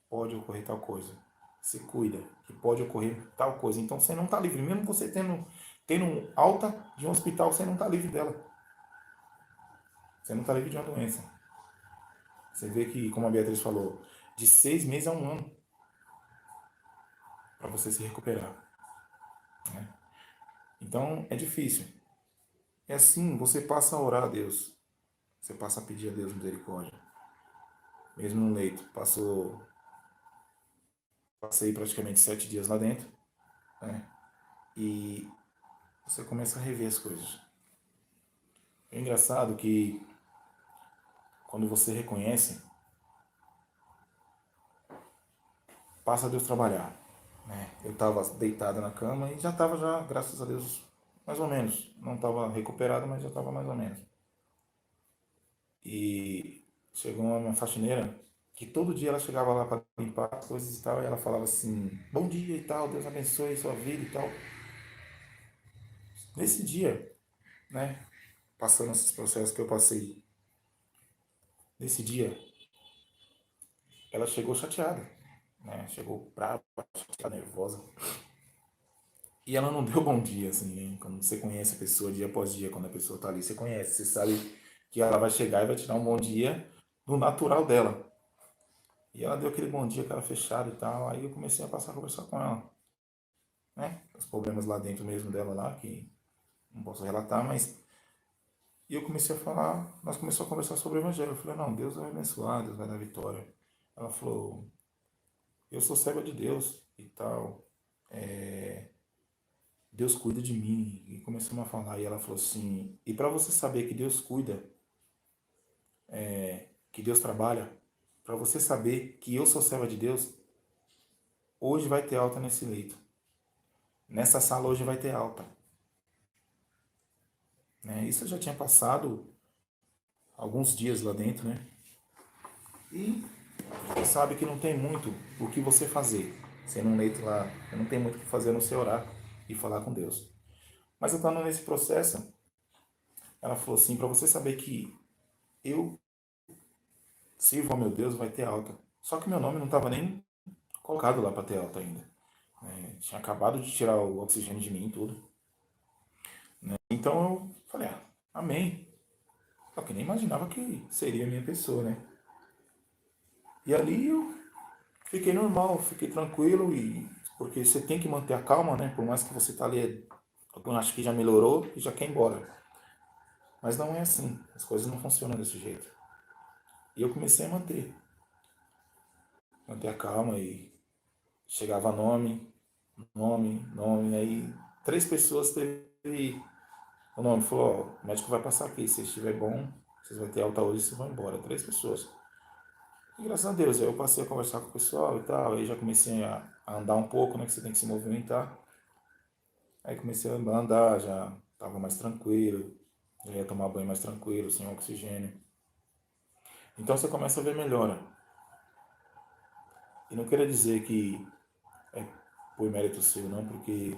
Pode ocorrer tal coisa. Se cuida, que pode ocorrer tal coisa. Então você não está livre. Mesmo você tendo alta de um hospital, você não está livre dela. Você não está livre de uma doença. Você vê que, como a Beatriz falou, de 6 meses a 1 ano para você se recuperar. Né? Então é difícil. É assim, você passa a orar a Deus. Você passa a pedir a Deus misericórdia. Mesmo no leito. Passei praticamente 7 dias lá dentro. Né? E você começa a rever as coisas. É engraçado que quando você reconhece, passa a Deus trabalhar. Né? Eu estava deitado na cama e já estava, graças a Deus, mais ou menos. Não estava recuperado, mas já estava mais ou menos. E chegou uma minha faxineira, que todo dia ela chegava lá para limpar as coisas e tal, e ela falava assim, bom dia e tal, Deus abençoe sua vida e tal. Nesse dia, né, passando esses processos que eu passei, nesse dia, ela chegou chateada, né, chegou brava, chateada, nervosa. E ela não deu bom dia, assim, né? Quando você conhece a pessoa dia após dia, quando a pessoa tá ali, você conhece, você sabe que ela vai chegar e vai te dar um bom dia no natural dela. E ela deu aquele bom dia, cara fechada e tal, aí eu comecei a passar a conversar com ela, né? Os problemas lá dentro mesmo dela lá, que não posso relatar, mas... E eu comecei a falar, nós começamos a conversar sobre o Evangelho. Eu falei, não, Deus vai abençoar, Deus vai dar vitória. Ela falou, eu sou serva de Deus e tal. Deus cuida de mim. E começamos a falar. E ela falou assim: e para você saber que Deus cuida, que Deus trabalha, para você saber que eu sou serva de Deus, hoje vai ter alta nesse leito. Nessa sala hoje vai ter alta. Né? Isso eu já tinha passado alguns dias lá dentro, né? E você sabe que não tem muito o que você fazer. Sendo um leito lá, não tem muito o que fazer a não ser orar e falar com Deus. Mas eu estava nesse processo, ela falou assim, para você saber que eu Sirvo ao meu Deus, vai ter alta. Só que meu nome não estava nem colocado lá para ter alta ainda. Tinha acabado de tirar o oxigênio de mim e tudo. Então eu falei, amém. Só que nem imaginava que seria a minha pessoa, né? E ali eu fiquei normal, fiquei tranquilo, e porque você tem que manter a calma, né? Por mais que você tá ali, eu acho que já melhorou e já quer ir embora. Mas não é assim, as coisas não funcionam desse jeito. E eu comecei a manter a calma, e chegava nome, aí 3 pessoas teve o nome, falou, ó, o médico vai passar aqui, se estiver bom, vocês vão ter alta hoje e vocês vão embora. 3 pessoas. E graças a Deus, aí eu passei a conversar com o pessoal e tal, aí já comecei a andar um pouco, né, que você tem que se movimentar. Aí comecei a andar, já estava mais tranquilo, já ia tomar banho mais tranquilo, sem oxigênio. Então você começa a ver melhora. E não quero dizer que é por mérito seu, não, porque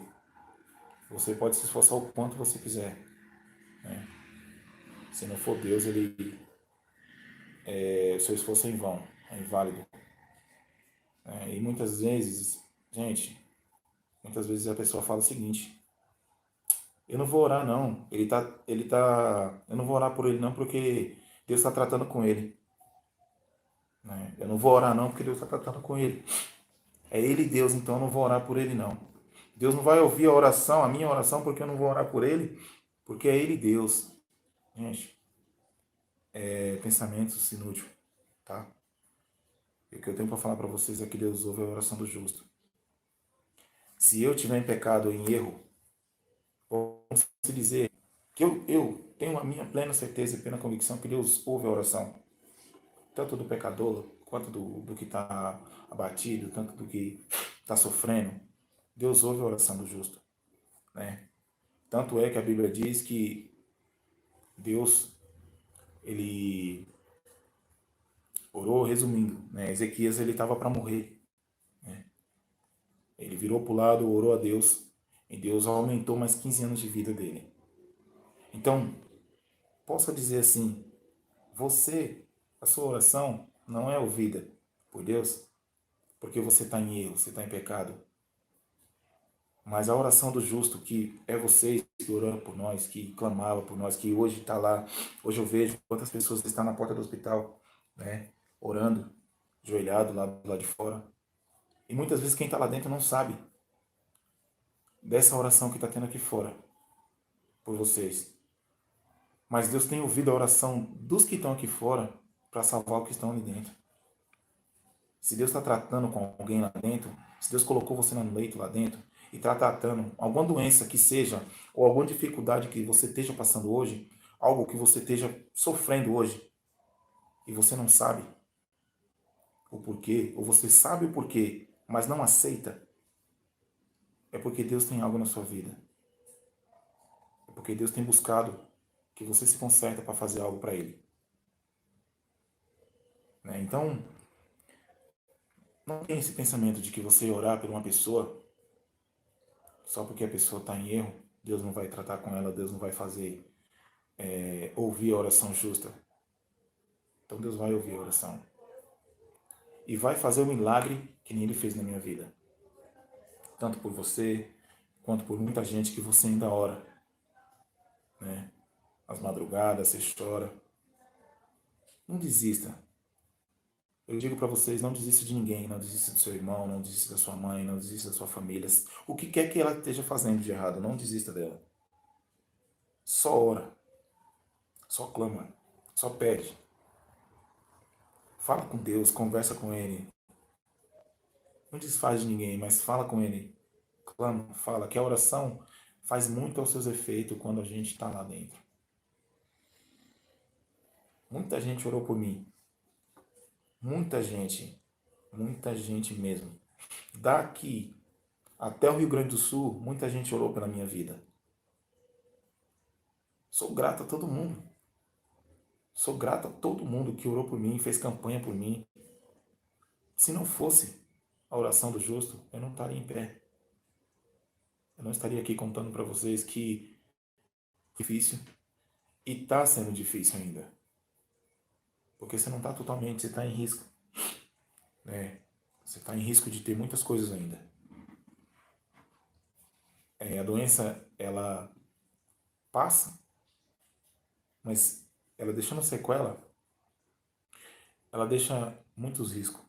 você pode se esforçar o quanto você quiser. Se não for Deus, o seu esforço é em vão, é inválido. E muitas vezes, gente, muitas vezes a pessoa fala o seguinte: eu não vou orar não, eu não vou orar por ele não porque Deus está tratando com ele. Eu não vou orar não porque Deus está tratando com ele. É ele Deus, então eu não vou orar por ele não. Deus não vai ouvir a minha oração, porque eu não vou orar por ele, porque é ele Deus. Gente, pensamentos inúteis, tá? E o que eu tenho para falar para vocês é que Deus ouve a oração do justo. Se eu tiver em pecado ou em erro, vamos dizer que eu tenho a minha plena certeza e plena convicção que Deus ouve a oração, tanto do pecador quanto do que está abatido, tanto do que está sofrendo. Deus ouve a oração do justo, né? Tanto é que a Bíblia diz que Deus, ele orou, resumindo, né? Ezequias, ele estava para morrer, né? Ele virou para o lado, orou a Deus, e Deus aumentou mais 15 anos de vida dele. Então, posso dizer assim, a sua oração não é ouvida por Deus, porque você está em erro, você está em pecado. Mas a oração do justo, que é vocês que oraram por nós, que clamava por nós, que hoje está lá, hoje eu vejo quantas pessoas estão na porta do hospital, né, orando, ajoelhado lá do lado de fora. E muitas vezes quem está lá dentro não sabe dessa oração que está tendo aqui fora, por vocês. Mas Deus tem ouvido a oração dos que estão aqui fora para salvar os que estão ali dentro. Se Deus está tratando com alguém lá dentro, se Deus colocou você no leito lá dentro e está tratando alguma doença que seja, ou alguma dificuldade que você esteja passando hoje, algo que você esteja sofrendo hoje, e você não sabe o porquê, ou você sabe o porquê, mas não aceita, é porque Deus tem algo na sua vida. É porque Deus tem buscado que você se conserta para fazer algo para Ele. Então, não tem esse pensamento de que você orar por uma pessoa só porque a pessoa está em erro, Deus não vai tratar com ela, Deus não vai fazer ouvir a oração justa. Então Deus vai ouvir a oração. E vai fazer o milagre que nem Ele fez na minha vida. Tanto por você, quanto por muita gente que você ainda ora. Né? Às madrugadas, você chora. Não desista. Eu digo para vocês, não desista de ninguém, não desista do seu irmão, não desista da sua mãe, não desista da sua família. O que quer que ela esteja fazendo de errado, não desista dela. Só ora, só clama, só pede. Fala com Deus, conversa com Ele. Não desfaz de ninguém, mas fala com Ele. Clama, fala, que a oração faz muito aos seus efeitos quando a gente está lá dentro. Muita gente orou por mim. Muita gente mesmo. Daqui até o Rio Grande do Sul, muita gente orou pela minha vida. Sou grato a todo mundo. Sou grato a todo mundo que orou por mim, fez campanha por mim. Se não fosse a oração do justo, eu não estaria em pé. Eu não estaria aqui contando para vocês que é difícil e está sendo difícil ainda. Porque você não está totalmente, você está em risco, né? Você está em risco de ter muitas coisas ainda. A doença, ela passa, mas ela deixando sequela, ela deixa muitos riscos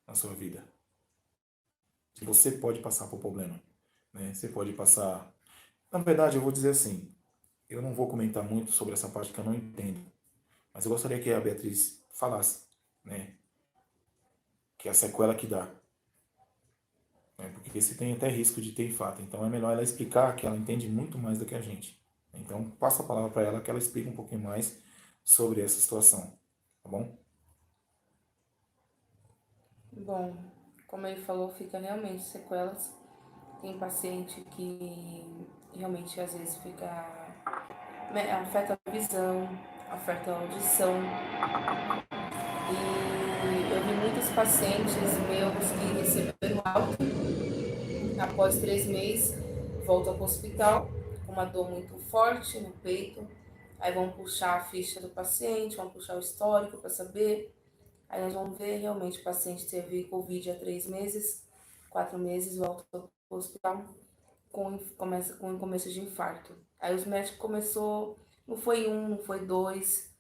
na sua vida. Você pode passar por problema, né? Você pode passar... Na verdade, eu vou dizer assim, eu não vou comentar muito sobre essa parte que eu não entendo, mas eu gostaria que a Beatriz falasse, né? Que é a sequela que dá, né? Porque você tem até risco de ter infarto, então é melhor ela explicar, que ela entende muito mais do que a gente. Então, passa a palavra para ela, que ela explique um pouquinho mais sobre essa situação, tá bom? Bom, como ele falou, fica realmente sequelas. Tem paciente que realmente às vezes afeta a visão, afeta a audição. E eu vi muitos pacientes meus que receberam alta, após 3 meses, voltam para o hospital com uma dor muito forte no peito. Aí vão puxar a ficha do paciente, vão puxar o histórico para saber. Aí nós vamos ver realmente o paciente teve Covid há 3 meses, 4 meses, volta para o hospital começa com um começo de infarto. Aí os médicos começou, não foi um, não foi dois,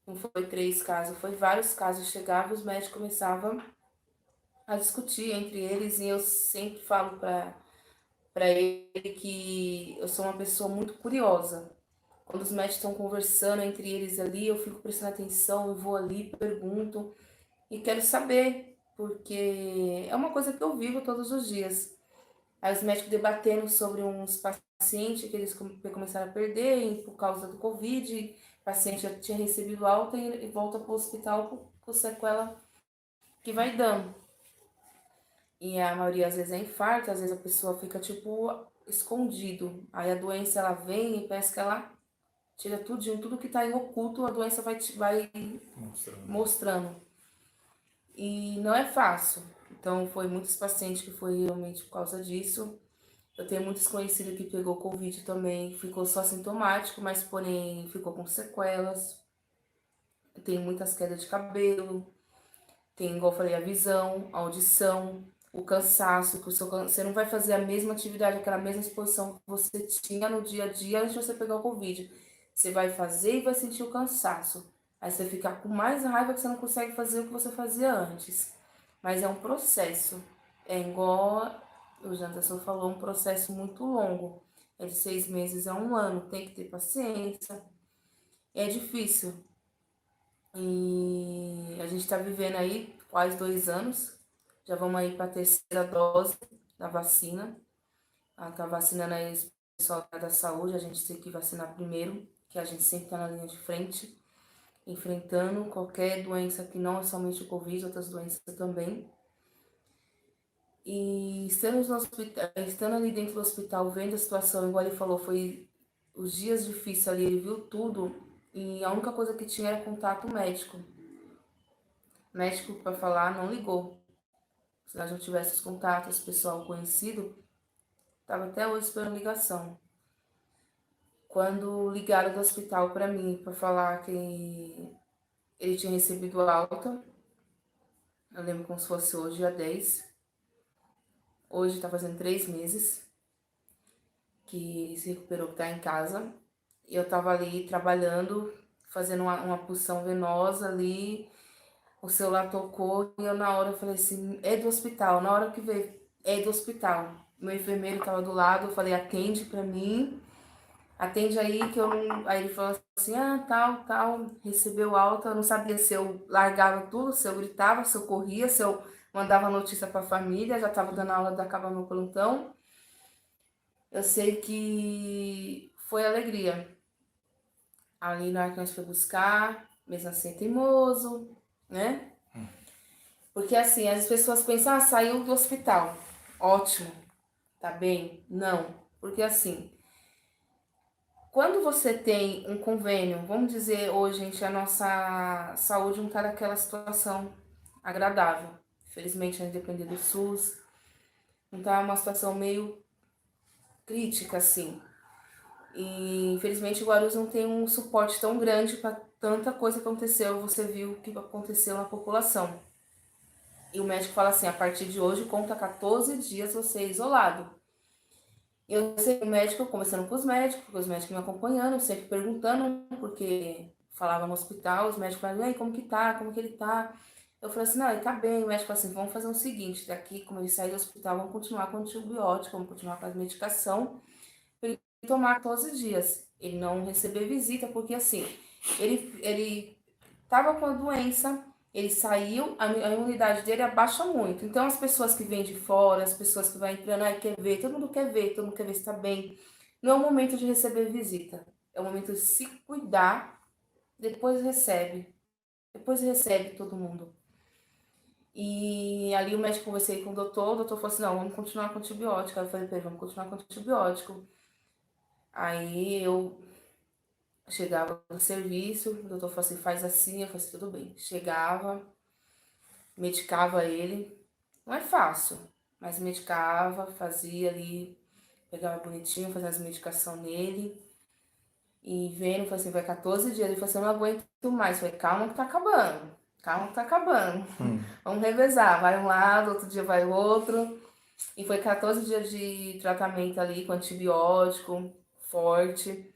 não foi 3 casos, foi vários casos. Chegava, os médicos começavam a discutir entre eles e eu sempre falo para ele que eu sou uma pessoa muito curiosa. Quando os médicos estão conversando entre eles ali, eu fico prestando atenção, eu vou ali, pergunto e quero saber, porque é uma coisa que eu vivo todos os dias. Aí os médicos debatendo sobre uns pacientes que eles começaram a perder por causa do Covid, o paciente já tinha recebido alta e volta para o hospital com sequela que vai dando. E a maioria às vezes é infarto, às vezes a pessoa fica tipo escondido. Aí a doença ela vem e parece que ela tira tudinho, tudo que está em oculto, a doença vai mostrando. E não é fácil. Então foi muitos pacientes que foi realmente por causa disso. Eu tenho muitos conhecidos que pegou Covid também, ficou só sintomático, mas porém ficou com sequelas. Tem muitas quedas de cabelo, tem, igual eu falei, a visão, a audição, o cansaço, que você não vai fazer a mesma atividade, aquela mesma exposição que você tinha no dia a dia antes de você pegar o Covid. Você vai fazer e vai sentir o cansaço. Aí você fica com mais raiva que você não consegue fazer o que você fazia antes. Mas é um processo. É igual o Janderson falou, um processo muito longo. É de 6 meses a um ano. Tem que ter paciência. É difícil. E a gente está vivendo aí quase 2 anos. Já vamos aí para a terceira dose da vacina. Está vacinando aí o pessoal da saúde. A gente tem que vacinar primeiro, que a gente sempre está na linha de frente, enfrentando qualquer doença que não é somente o Covid, outras doenças também. E estando ali dentro do hospital, vendo a situação, igual ele falou, foi os dias difíceis ali, ele viu tudo. E a única coisa que tinha era contato médico. O médico, para falar, não ligou. Se nós não tivéssemos contatos, pessoal conhecido, estava até hoje esperando ligação. Quando ligaram do hospital para mim, para falar que ele tinha recebido alta, eu lembro como se fosse hoje, dia 10. Hoje está fazendo 3 meses que ele se recuperou, que está em casa. E eu estava ali trabalhando, fazendo uma punção venosa ali. O celular tocou e eu na hora eu falei assim, é do hospital. Na hora que veio, é do hospital. Meu enfermeiro estava do lado, eu falei, atende pra mim. Atende aí que eu não... Aí ele falou assim, tal, recebeu alta. Eu não sabia se eu largava tudo, se eu gritava, se eu corria, se eu mandava notícia pra família. Já estava dando aula de acabar meu plantão. Eu sei que foi alegria. Ali na hora que a gente foi buscar, mesmo assim é teimoso, né? Porque assim, as pessoas pensam, saiu do hospital. Ótimo, tá bem? Não. Porque assim, quando você tem um convênio, vamos dizer hoje, gente, a nossa saúde não tá naquela situação agradável. Infelizmente, a gente depender do SUS, não tá uma situação meio crítica, assim. E infelizmente o Guarulhos não tem um suporte tão grande para tanta coisa que aconteceu. Você viu o que aconteceu na população. E o médico fala assim, a partir de hoje conta 14 dias você é isolado. Eu sei o médico, conversando com os médicos me acompanhando, sempre perguntando, porque falava no hospital, os médicos falavam, e aí, como que tá? Como que ele tá? Eu falei assim, não, ele tá bem. O médico falou assim, vamos fazer o seguinte, daqui, como ele sair do hospital, vamos continuar com o antibiótico, vamos continuar com a medicação, pra ele tomar 14 dias. Ele não receber visita, porque assim, ele tava com a doença, ele saiu, a imunidade dele abaixa muito. Então, as pessoas que vêm de fora, as pessoas que vão entrando, quer ver, todo mundo quer ver se tá bem. Não é o momento de receber visita, é o momento de se cuidar, depois recebe todo mundo. E ali o médico conversei com o doutor falou assim, não, vamos continuar com antibiótico. Aí eu falei pra ele, vamos continuar com antibiótico. Aí eu chegava no serviço, o doutor falou assim, faz assim, eu falei assim, tudo bem. Chegava, medicava ele, não é fácil, mas medicava, fazia ali, pegava bonitinho, fazia as medicações nele, e vendo, falei assim, vai 14 dias, ele falou assim, eu não aguento mais, eu falei, calma que tá acabando, vamos revezar, vai um lado, outro dia vai o outro, e foi 14 dias de tratamento ali com antibiótico forte.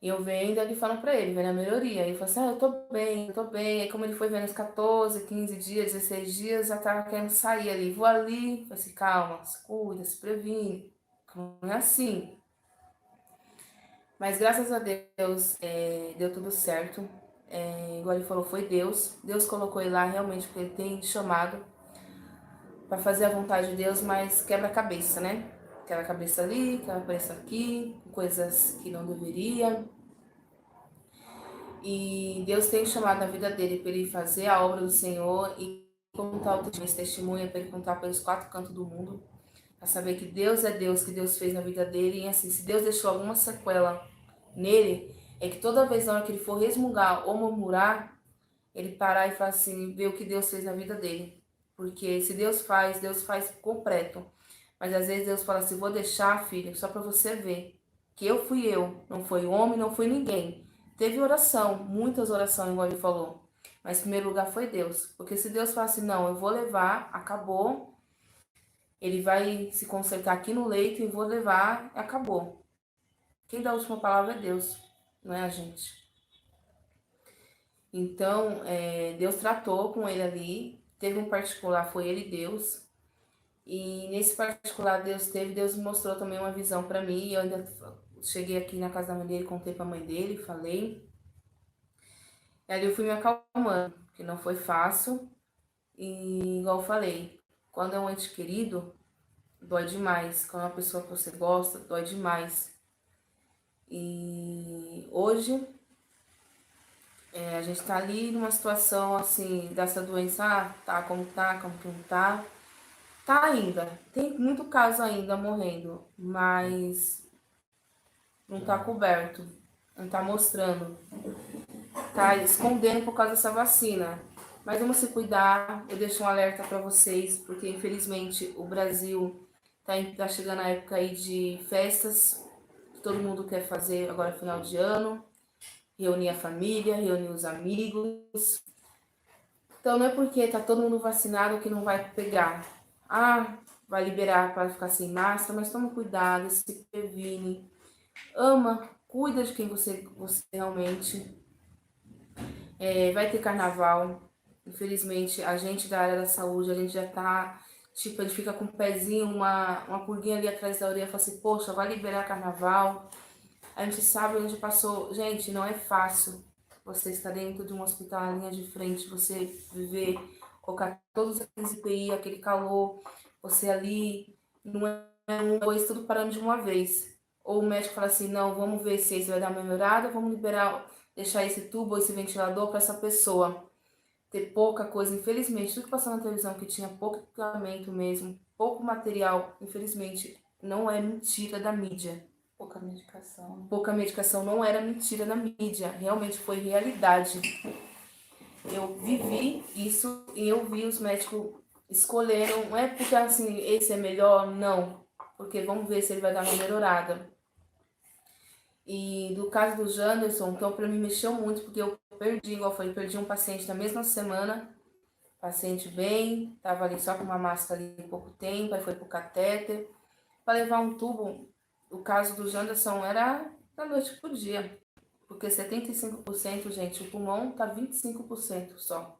E eu vendo ele falando pra ele, vendo a melhoria. Ele falou assim, eu tô bem, eu tô bem. Aí como ele foi vendo os 14, 15 dias, 16 dias, já tava querendo sair ali. Vou ali, falei assim, calma, se cuida, se previne. Não é assim. Mas graças a Deus, deu tudo certo. Igual ele falou, foi Deus. Deus colocou ele lá realmente porque ele tem chamado para fazer a vontade de Deus, mas quebra a cabeça, né? Quebra a cabeça ali, quebra a cabeça aqui, coisas que não deveria. E Deus tem chamado na vida dele para ele fazer a obra do Senhor e contar o testemunho, para ele contar pelos 4 cantos do mundo, para saber que Deus é Deus, que Deus fez na vida dele. E assim, se Deus deixou alguma sequela nele, é que toda vez na hora que ele for resmungar ou murmurar, ele parar e falar assim, ver o que Deus fez na vida dele. Porque se Deus faz completo. Mas às vezes Deus fala assim, vou deixar, filho, só para você ver que eu, não foi homem, não foi ninguém. Teve oração, muitas orações, igual ele falou. Mas em primeiro lugar foi Deus. Porque se Deus fala assim, não, eu vou levar, acabou. Ele vai se consertar aqui no leito e vou levar, acabou. Quem dá a última palavra é Deus, não é a gente. Então, Deus tratou com ele ali. Teve um particular, foi ele e Deus. E nesse particular Deus me mostrou também uma visão para mim. Eu ainda cheguei aqui na casa da mãe dele, contei pra mãe dele, falei. E ali eu fui me acalmando, que não foi fácil. E igual eu falei, quando é um ente querido, dói demais. Quando é uma pessoa que você gosta, dói demais. E hoje a gente tá ali numa situação assim, dessa doença, tá, como que não tá. Tá ainda, tem muito caso ainda morrendo, mas não tá coberto, não tá mostrando, tá escondendo por causa dessa vacina. Mas vamos se cuidar, eu deixo um alerta para vocês, porque infelizmente o Brasil tá chegando a época aí de festas, que todo mundo quer fazer agora final de ano, reunir a família, reunir os amigos. Então não é porque tá todo mundo vacinado que não vai pegar. Vai liberar para ficar sem máscara, mas toma cuidado, se previne. Ama, cuida de quem você realmente. Vai ter carnaval. Infelizmente, a gente da área da saúde, a gente já tá. Tipo, a gente fica com o pezinho, uma pulguinha ali atrás da orelha, fala assim, poxa, vai liberar carnaval. A gente sabe onde passou. Gente, não é fácil você estar dentro de um hospital na linha de frente, você viver, colocar todos aqueles IPI, aquele calor, você ali, não é dois, tudo parando de uma vez. Ou o médico fala assim, não, vamos ver se esse vai dar uma melhorada, vamos liberar, deixar esse tubo, esse ventilador para essa pessoa. Ter pouca coisa, infelizmente, tudo que passou na televisão que tinha pouco equipamento mesmo, pouco material, infelizmente, não é mentira da mídia. Pouca medicação. Pouca medicação não era mentira na mídia, realmente foi realidade. Eu vivi isso e eu vi os médicos escolheram, não é porque assim, esse é melhor, não, porque vamos ver se ele vai dar uma melhorada. E do caso do Janderson, então para mim mexeu muito, porque eu perdi, igual eu falei, perdi um paciente na mesma semana, paciente bem, tava ali só com uma máscara ali pouco tempo, aí foi pro catéter, para levar um tubo. O caso do Janderson era da noite pro dia, porque 75%, gente, o pulmão tá 25% só.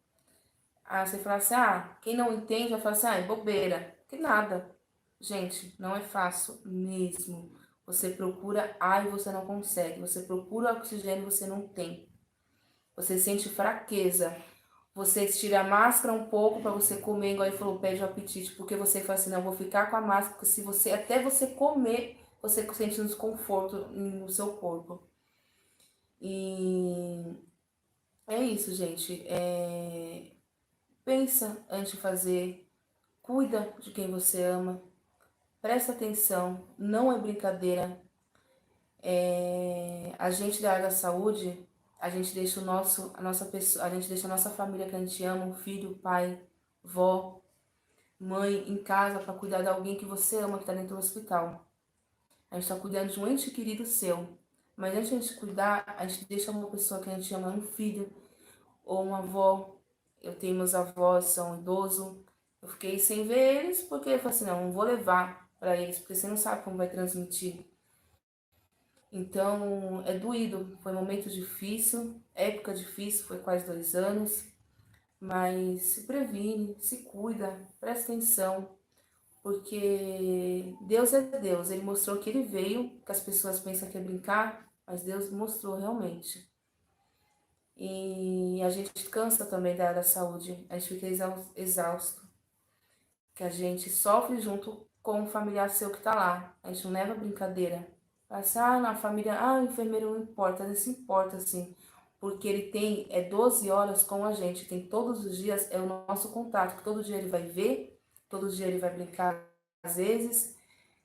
Aí você fala assim, quem não entende vai falar assim, é bobeira. Que nada. Gente, não é fácil mesmo. Você procura ar e você não consegue. Você procura oxigênio e você não tem. Você sente fraqueza. Você tira a máscara um pouco para você comer, igual ele falou, perde o apetite. Porque você fala assim, não, eu vou ficar com a máscara, porque se você, até você comer, você sente um desconforto no seu corpo. E é isso, gente. Pensa antes de fazer. Cuida de quem você ama, presta atenção, não é brincadeira. A gente da área da saúde, a gente deixa a nossa pessoa, a gente deixa a nossa família que a gente ama, o filho, pai, vó, mãe em casa para cuidar de alguém que você ama que está dentro do hospital. A gente está cuidando de um ente querido seu. Mas antes de a gente cuidar, a gente deixa uma pessoa que a gente ama, um filho ou uma avó. Eu tenho meus avós, são idosos. Eu fiquei sem ver eles porque eu falei assim, não vou levar para eles, porque você não sabe como vai transmitir. Então, é doído, foi um momento difícil, época difícil, foi quase 2 anos, mas se previne, se cuida, presta atenção, porque Deus é Deus, Ele mostrou que Ele veio, que as pessoas pensam que é brincar, mas Deus mostrou realmente. E a gente cansa também da área da saúde, a gente fica exausto, que a gente sofre junto com o familiar seu que tá lá, a gente não leva brincadeira. Passar na família, o enfermeiro não importa, ele se importa sim, porque ele tem 12 horas com a gente, tem todos os dias, é o nosso contato, que todo dia ele vai ver, todo dia ele vai brincar às vezes,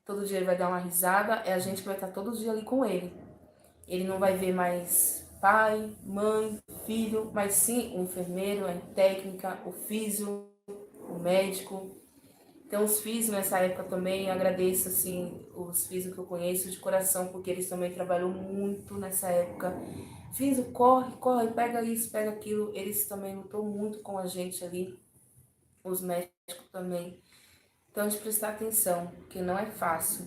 todo dia ele vai dar uma risada, é a gente que vai estar todo dia ali com ele. Ele não vai ver mais pai, mãe, filho, mas sim o enfermeiro, a técnica, o físio, o médico. Então os físios nessa época também, agradeço assim, os físios que eu conheço de coração, porque eles também trabalham muito nessa época. Físio, corre, corre, pega isso, pega aquilo. Eles também lutou muito com a gente ali, os médicos também. Então, de prestar atenção, que não é fácil.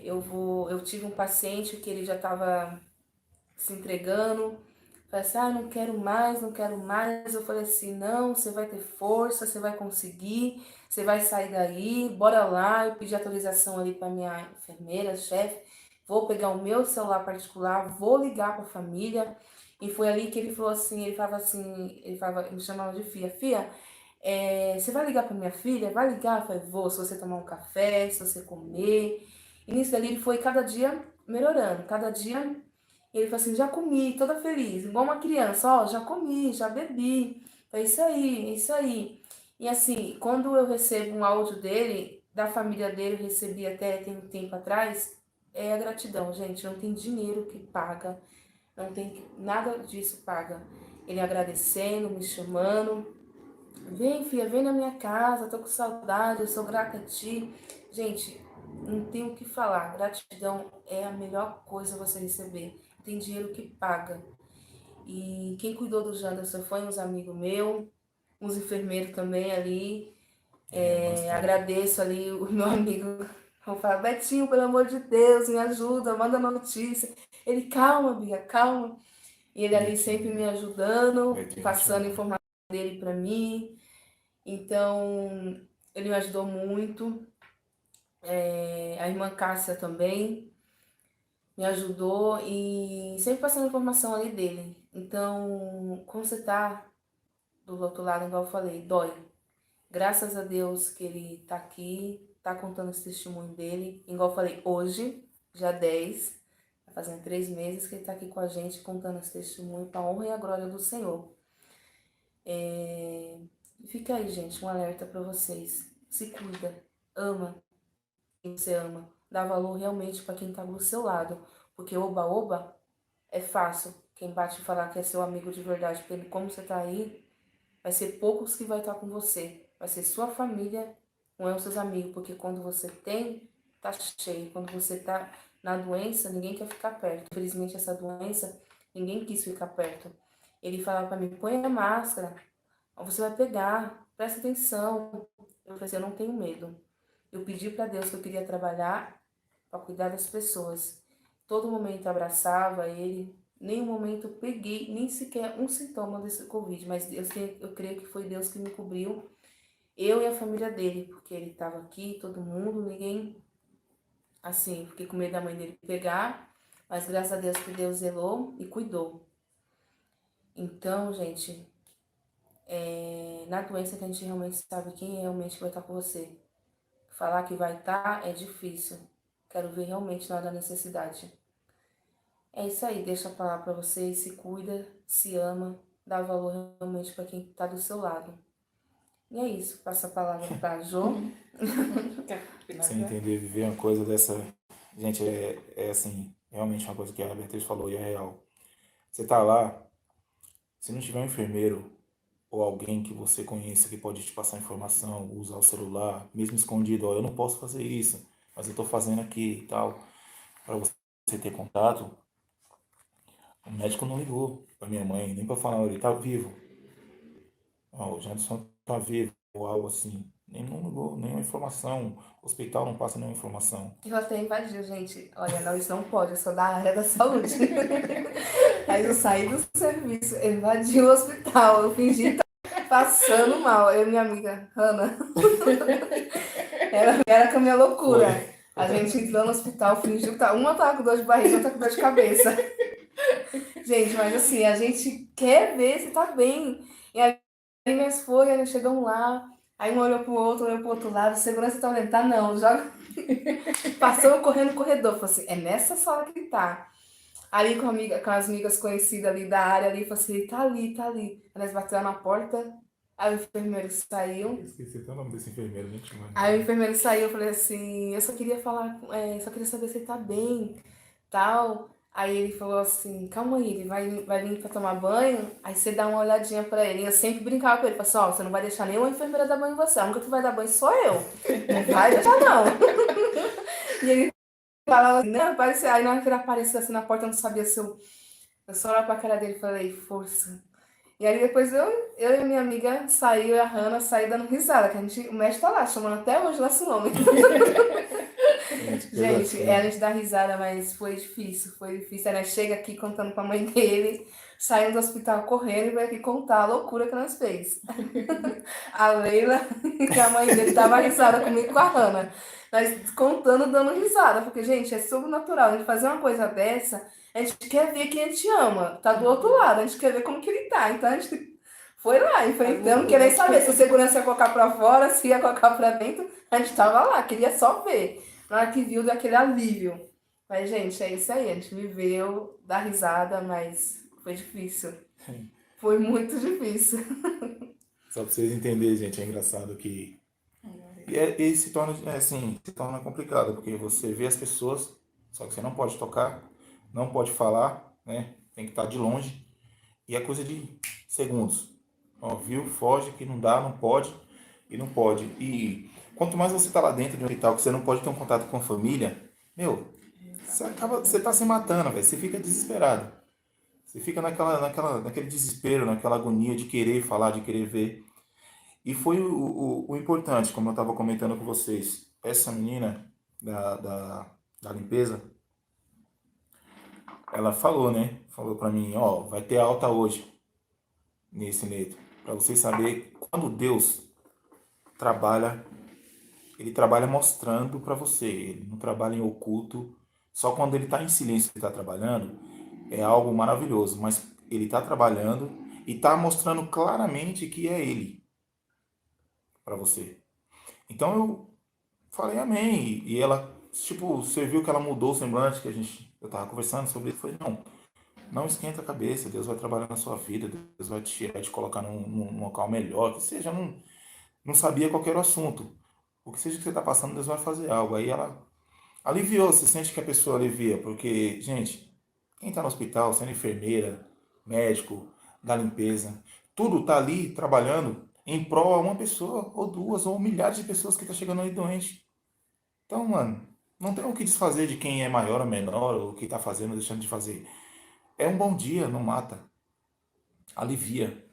Eu tive um paciente que ele já estava se entregando, falei assim, não quero mais, não quero mais. Eu falei assim, não, você vai ter força, você vai conseguir, você vai sair daí, bora lá. Eu pedi autorização ali para minha enfermeira, chefe, vou pegar o meu celular particular, vou ligar para a família. E foi ali que ele falou assim, ele me chamava de Fia, Fia, você vai ligar para minha filha? Vai ligar? Eu falei, vou, se você tomar um café, se você comer. E nisso dali ele foi cada dia melhorando, cada dia ele falou assim, já comi, toda feliz, igual uma criança, já comi, já bebi. É isso aí, é isso aí. E assim, quando eu recebo um áudio dele, da família dele, eu recebi até tem um tempo atrás, é a gratidão, gente, não tem dinheiro que paga, não tem nada disso paga. Ele agradecendo, me chamando, vem filha, vem na minha casa, tô com saudade, eu sou grata a ti. Gente, não tenho o que falar, gratidão é a melhor coisa você receber. Tem dinheiro que paga. E quem cuidou do Janderson foi uns amigos meus, uns enfermeiros também ali. Agradeço ali o meu amigo. Eu falo, Betinho, pelo amor de Deus, me ajuda, manda notícia. Ele, calma, Bia, calma. E ele ali sempre me ajudando, passando informação dele para mim. Então, ele me ajudou muito. A irmã Cássia também me ajudou e sempre passando informação ali dele. Então, quando você tá do outro lado, igual eu falei, dói. Graças a Deus que ele tá aqui, tá contando esse testemunho dele. Igual eu falei, hoje, dia 10, tá fazendo 3 meses que ele tá aqui com a gente, contando esse testemunho para a honra e a glória do Senhor. Fica aí, gente, um alerta para vocês. Se cuida, ama quem você ama. Dá valor realmente para quem tá do seu lado. Porque oba-oba é fácil. Quem bate e falar que é seu amigo de verdade, porque como você tá aí, vai ser poucos que vai estar com você. Vai ser sua família, não é os seus amigos. Porque quando você tem, tá cheio. Quando você na doença, ninguém quer ficar perto. Infelizmente, essa doença, ninguém quis ficar perto. Ele falava para mim, põe a máscara, você vai pegar, presta atenção. Eu falei assim, eu não tenho medo. Eu pedi para Deus que eu queria trabalhar para cuidar das pessoas. Todo momento eu abraçava ele, nenhum momento eu peguei nem sequer um sintoma desse Covid, mas eu creio que foi Deus que me cobriu, eu e a família dele, porque ele estava aqui, todo mundo, ninguém, assim, fiquei com medo da mãe dele pegar, mas graças a Deus que Deus zelou e cuidou. Então, gente, na doença que a gente realmente sabe quem realmente vai estar com você. Falar que vai estar é difícil. Quero ver realmente na hora da necessidade. É isso aí, deixa a palavra para vocês, se cuida, se ama, dá valor realmente para quem está do seu lado. E é isso, passa a palavra para a Jo. Você entender, viver uma coisa dessa, gente, é assim, realmente uma coisa que a Beatriz falou e é real. Você tá lá, se não tiver um enfermeiro ou alguém que você conheça que pode te passar informação, usar o celular, mesmo escondido, ó, eu não posso fazer isso, mas eu tô fazendo aqui e tal, para você ter contato. O médico não ligou para minha mãe, nem para falar, ele tá vivo. Ó, o Janderson tá vivo, ou algo assim. Nem não ligou, nenhuma informação. O hospital não passa nenhuma informação. Eu até invadiu, gente. Olha, não, isso não pode, eu sou da área da saúde. Aí eu saí do serviço, invadi o hospital, eu fingi estar passando mal. Eu e minha amiga, Hanna. Era com a minha loucura. Foi. A gente entrou no hospital, fingiu que uma tava com dor de barriga, outra com dor de cabeça. Gente, mas assim, a gente quer ver se tá bem. E aí minhas folhas chegam lá, aí um olhou pro outro lado, segurança tá olhando, tá não, joga. Passamos correndo no corredor, falou assim, é nessa sala que ele tá. Ali com as amigas conhecidas ali da área, ali, falou assim, tá ali, tá ali. Elas bateram na porta, aí o enfermeiro saiu. Esqueci até o nome desse enfermeiro, gente. Aí o enfermeiro saiu, eu falei assim, eu só queria falar, só queria saber se ele tá bem, tal. Aí ele falou assim, calma aí, ele vai vir pra tomar banho, aí você dá uma olhadinha pra ele. E eu sempre brincava com ele, falei assim, ó, você não vai deixar nenhuma enfermeira dar banho em você, a única que vai dar banho sou eu. Não vai deixar não. E ele falava assim, não, apareceu. Aí na hora que ele apareceu assim na porta, eu não sabia se eu só olhava pra cara dele e falei, força. E aí depois eu e minha amiga saiu, e a Hanna saiu dando risada, que o médico tá lá, chamando até hoje nosso nome. Gente, a gente dá risada, mas foi difícil, foi difícil. Ela chega aqui contando pra mãe dele, saindo do hospital correndo e veio aqui contar a loucura que nós fez. A Leila e a mãe dele tava risada comigo e com a Hanna. Nós contando, dando risada, porque, gente, é sobrenatural. A gente fazer uma coisa dessa, a gente quer ver quem a gente ama, tá do outro lado, a gente quer ver como que ele tá. Então a gente foi lá, enfrentando, querendo saber se o segurança ia colocar pra fora, se ia colocar pra dentro. A gente tava lá, queria só ver. Na hora que viu, deu aquele alívio. Mas, gente, é isso aí. A gente viveu, dá risada, mas foi difícil. Foi muito difícil. Só pra vocês entenderem, gente, é engraçado que... E se torna, assim, se torna complicado, porque você vê as pessoas, só que você não pode tocar, não pode falar, né? Tem que estar de longe. E é coisa de segundos. Ó, viu? Foge, que não dá, não pode e não pode. E quanto mais você tá lá dentro de um hospital, que você não pode ter um contato com a família, meu, você tá se matando, velho. Você fica desesperado. Você fica naquele desespero, naquela agonia de querer falar, de querer ver. E foi o importante, como eu estava comentando com vocês. Essa menina da limpeza, ela falou, né? Falou para mim, ó, vai ter alta hoje nesse leito. Para vocês saberem, quando Deus trabalha, ele trabalha mostrando para você. Ele não trabalha em oculto. Só quando ele está em silêncio, ele está trabalhando, é algo maravilhoso. Mas ele está trabalhando e está mostrando claramente que é ele para você. Então eu falei amém. E ela, tipo, você viu que ela mudou o semblante, que eu tava conversando sobre isso. Eu falei, não esquenta a cabeça. Deus vai trabalhar na sua vida. Deus vai te tirar, te colocar num local melhor. Que seja, não sabia qual era o assunto. O que seja que você está passando, Deus vai fazer algo. Aí ela aliviou. Você sente que a pessoa alivia. Porque, gente, quem está no hospital, sendo enfermeira, médico, da limpeza, tudo tá ali trabalhando em prol a uma pessoa, ou duas, ou milhares de pessoas que estão chegando aí doente. Então, mano, Não tem o que desfazer de quem é maior ou menor, ou o que está fazendo ou deixando de fazer. É um bom dia, não mata. Alivia.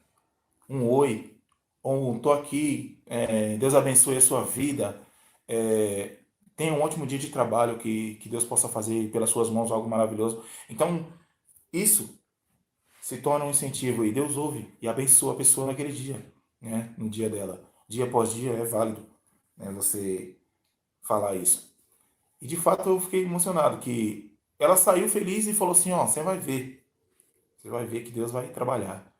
Um oi. Ou um tô aqui, Deus abençoe a sua vida. É, tenha um ótimo dia de trabalho, que Deus possa fazer pelas suas mãos algo maravilhoso. Então, isso se torna um incentivo e Deus ouve e abençoa a pessoa naquele dia, né? No dia dela. Dia após dia é válido, né? Você falar isso. E de fato eu fiquei emocionado que ela saiu feliz e falou assim, ó, você vai ver que Deus vai trabalhar.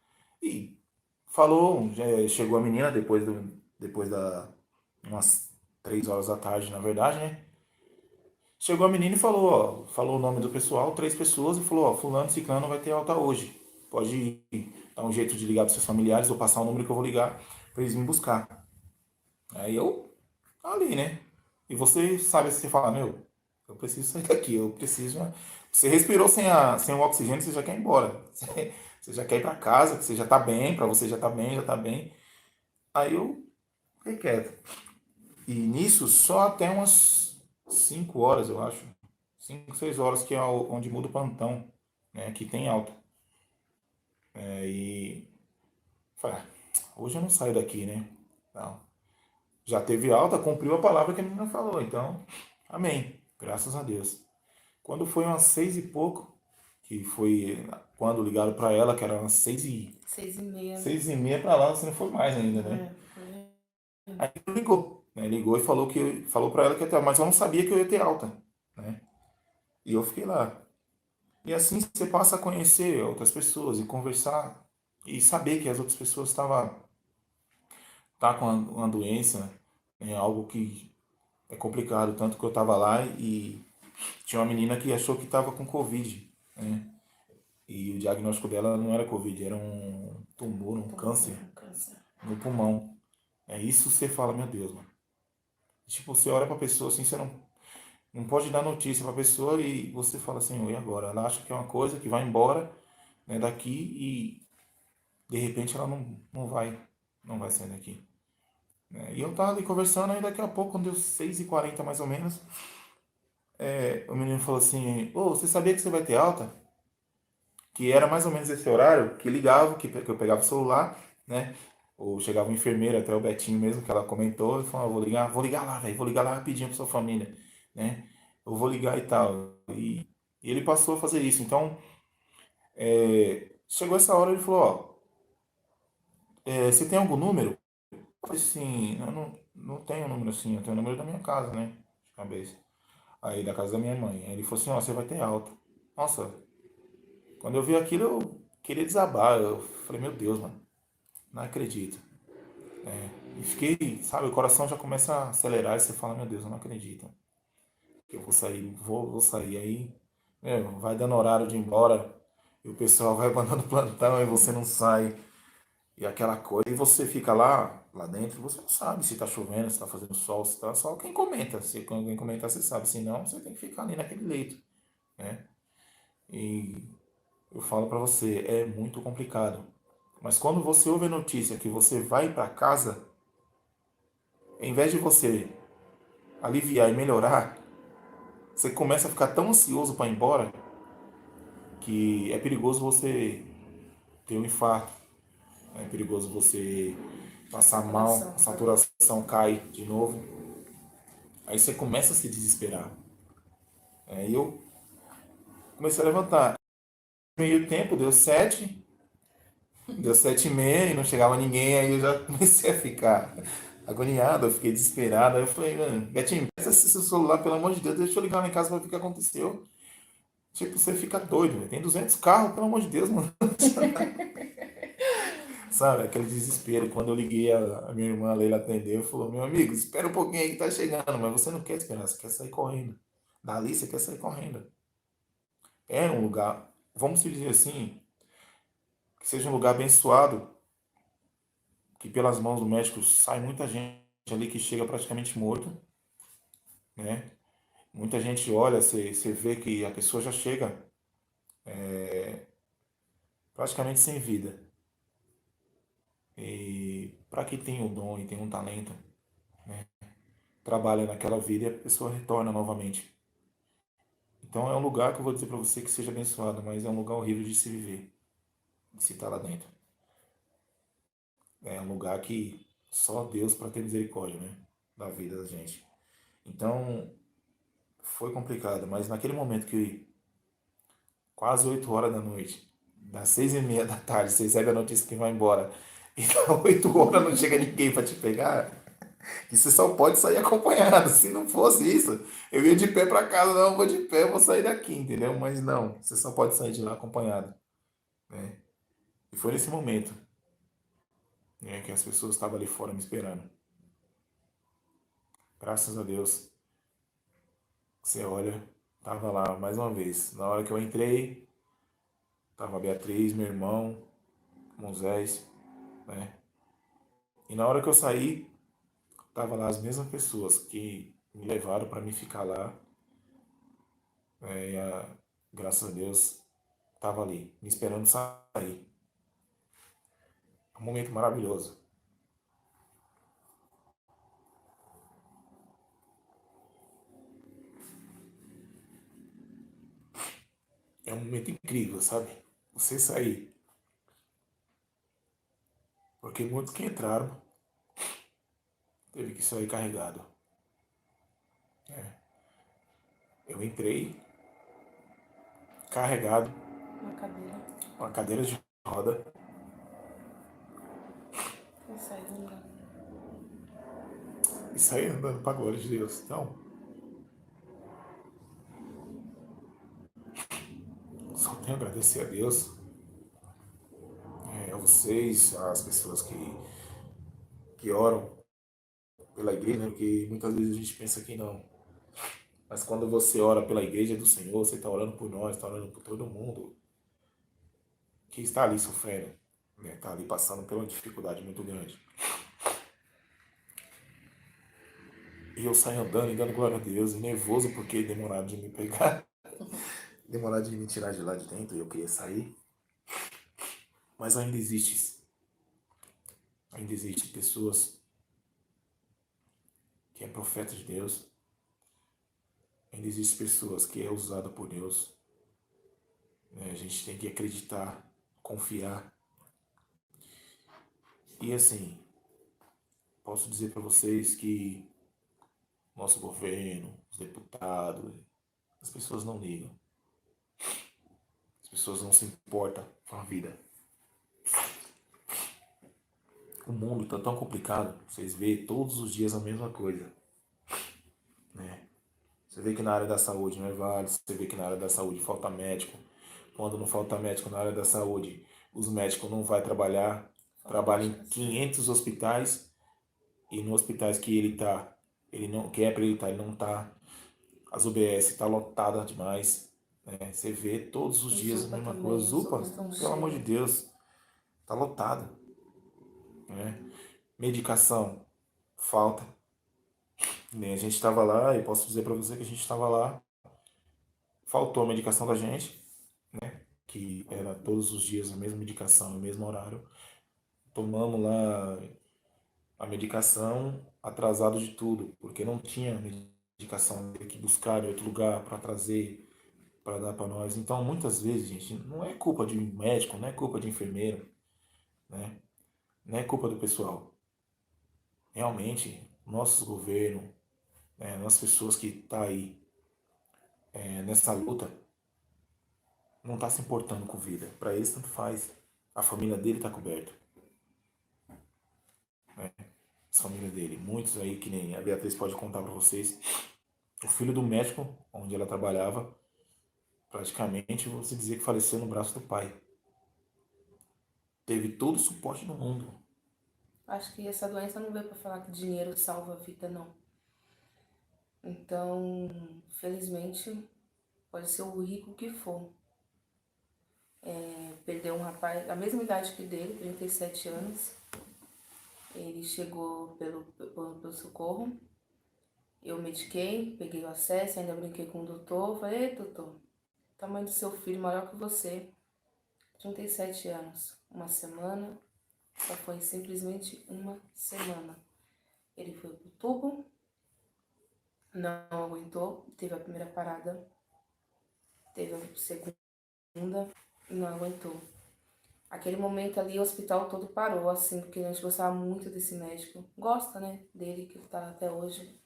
E falou, chegou a menina depois da umas 3 horas da tarde, na verdade, né? Chegou a menina e falou, ó, falou o nome do pessoal, 3 pessoas, e falou, ó, fulano, ciclano vai ter alta hoje. Pode dar um jeito de ligar para seus familiares ou passar o número que eu vou ligar para eles me buscar. Aí eu, ali, né? E você sabe se você fala, meu, eu preciso sair daqui, eu preciso. Você respirou sem o oxigênio, você já quer ir embora. Você já quer ir para casa, que você já tá bem, para você já tá bem, já tá bem. Aí eu fiquei quieto. E nisso, só até umas 5 horas, eu acho. 5, 6 horas que é onde muda o plantão, né? Que tem alta. E falei, hoje eu não saio daqui, né? Não. Já teve alta, cumpriu a palavra que a menina falou. Então, amém. Graças a Deus. Quando foi umas 6 e pouco, que foi quando ligaram para ela, que era umas 6h30. 6h30 para lá, você não foi mais ainda, né? Aí ligou, né? Ligou e falou para ela que ia ter, mas eu não sabia que eu ia ter alta, né? E eu fiquei lá. E assim você passa a conhecer outras pessoas e conversar e saber que as outras pessoas tá com uma doença, né? Algo que é complicado, tanto que eu estava lá e tinha uma menina que achou que estava com Covid, né? E o diagnóstico dela não era Covid, era um tumor, um câncer no pulmão. É isso, você fala, meu Deus, mano. Tipo, você olha pra pessoa assim, você não pode dar notícia pra pessoa e você fala assim, e agora? Ela acha que é uma coisa que vai embora, né, daqui e de repente ela não vai sair daqui. Né? E eu tava ali conversando, aí daqui a pouco, quando deu 6h40 mais ou menos, o menino falou assim, ô, você sabia que você vai ter alta? Que era mais ou menos esse horário que ligava, que eu pegava o celular, né? Ou chegava uma enfermeira, até o Betinho mesmo, que ela comentou, e falou, vou ligar lá, velho, vou ligar lá rapidinho pra sua família, né? Eu vou ligar e tal. E ele passou a fazer isso. Então, chegou essa hora, ele falou, ó, você tem algum número? Eu falei assim, eu não tenho número assim, eu tenho o número da minha casa, né? De cabeça. Aí, da casa da minha mãe. Aí ele falou assim, ó, você vai ter alta. Nossa, quando eu vi aquilo, eu queria desabar. Eu falei, meu Deus, mano, não acredito. E fiquei, sabe, o coração já começa a acelerar e você fala, meu Deus, eu não acredito. Que eu vou sair, vou sair. Aí, vai dando horário de ir embora, e o pessoal vai mandando plantão e você não sai. E aquela coisa, e você fica lá dentro, você não sabe se tá chovendo, se tá fazendo sol, se tá só quem comenta. Se alguém comentar, você sabe. Se não, você tem que ficar ali naquele leito, né? E eu falo pra você, é muito complicado. Mas quando você ouve a notícia que você vai para casa, em vez de você aliviar e melhorar, você começa a ficar tão ansioso para ir embora que é perigoso você ter um infarto, é perigoso você passar mal, a saturação cai de novo. Aí você começa a se desesperar. Aí eu comecei a levantar. Meio tempo, deu 7h30 e não chegava ninguém, aí eu já comecei a ficar agoniado, eu fiquei desesperado. Aí eu falei, mano, Betinho, presta esse seu celular, pelo amor de Deus, deixa eu ligar lá em casa pra ver o que aconteceu. Tipo, você fica doido, velho. Tem 200 carros, pelo amor de Deus, mano. Sabe, aquele desespero. Quando eu liguei, a minha irmã, a Leila, atendeu e falou, meu amigo, espera um pouquinho aí que tá chegando. Mas você não quer esperar, você quer sair correndo. Dali você quer sair correndo. É um lugar, vamos dizer assim, que seja um lugar abençoado, que pelas mãos do médico sai muita gente ali que chega praticamente morto, né? Muita gente olha, você vê que a pessoa já chega praticamente sem vida. E para quem tem o dom e tem um talento, né? trabalha naquela vida e a pessoa retorna novamente. Então é um lugar que eu vou dizer para você que seja abençoado, mas é um lugar horrível de se viver, de se estar lá dentro. É um lugar que só Deus para ter misericórdia, né? Da vida da gente. Então foi complicado, mas naquele momento que quase 8 horas da noite, das 6h30 da tarde, você recebe a notícia que vai embora, e das 8 horas não chega ninguém para te pegar, que você só pode sair acompanhado. Se não fosse isso, eu ia de pé para casa, não, eu vou de pé, eu vou sair daqui, entendeu? Mas não, você só pode sair de lá acompanhado, né? E foi nesse momento, né, que as pessoas estavam ali fora me esperando. Graças a Deus, você olha, tava lá mais uma vez. Na hora que eu entrei, tava a Beatriz, meu irmão, Moisés, né? E na hora que eu saí, tava lá as mesmas pessoas que me levaram para me ficar lá, né? Graças a Deus, tava ali, me esperando sair. É um momento maravilhoso. É um momento incrível, sabe? Você sair. Porque muitos que entraram, teve que sair carregado. Né? Eu entrei carregado, Uma cadeira. uma cadeira de roda, Eu saí andando. e saí andando para a glória de Deus. Então, só tenho a agradecer a Deus, a vocês, as pessoas que oram pela igreja, né? Porque muitas vezes a gente pensa que não. Mas quando você ora pela igreja do Senhor, você está orando por nós, está orando por todo mundo que está ali sofrendo, né? Está ali passando por uma dificuldade muito grande. E eu saio andando e dando glória a Deus, e nervoso porque demoraram de me pegar, demoraram de me tirar de lá de dentro e eu queria sair. Mas ainda existe pessoas que é profeta de Deus, ainda existe pessoas que é usada por Deus, né? A gente tem que acreditar, confiar. E assim, posso dizer para vocês que nosso governo, os deputados, as pessoas não ligam. As pessoas não se importam com a vida. O mundo está tão complicado, vocês veem todos os dias a mesma coisa, né? Você vê que na área da saúde não é válido, você vê que na área da saúde falta médico. Quando não falta médico na área da saúde, os médicos não vão trabalhar, trabalham em 500 hospitais e nos hospitais que ele está, ele não quer para ele estar, ele não está. As UBS está lotada demais, né? Você vê todos os Os dias a UPA mesma também, coisa. os UPA, UPA estão pelo amor de cheios. Deus, está lotado, né? Medicação, falta. Nem a gente estava lá, e posso dizer para você que a gente estava lá, faltou a medicação da gente, né? Que era todos os dias a mesma medicação, no mesmo horário. Tomamos lá a medicação atrasado de tudo, porque não tinha medicação, teve que buscar em outro lugar para trazer, para dar para nós. Então, muitas vezes, gente, não é culpa de médico, não é culpa de enfermeiro, né? Não é culpa do pessoal. Realmente, nossos governos, né, as pessoas que estão aí nessa luta, não está se importando com vida. Para eles, tanto faz. A família dele está coberta, né? As famílias dele. Muitos aí, que nem a Beatriz pode contar para vocês, o filho do médico, onde ela trabalhava, praticamente, vou se dizer que faleceu no braço do pai. Teve todo o suporte do mundo. Acho que essa doença não veio para falar que dinheiro salva a vida, não. Então, felizmente, pode ser o rico que for. Perdeu um rapaz, a mesma idade que dele, 37 anos. Ele chegou pelo socorro. Eu mediquei, peguei o acesso, ainda brinquei com o doutor. Falei, ei, doutor, o tamanho do seu filho maior que você. 37 anos, uma semana. Só foi simplesmente uma semana. Ele foi pro tubo, não aguentou, teve a primeira parada, teve a segunda e não aguentou. Aquele momento ali, o hospital todo parou, assim, porque a gente gostava muito desse médico. Gosta, né, dele, que tá até hoje.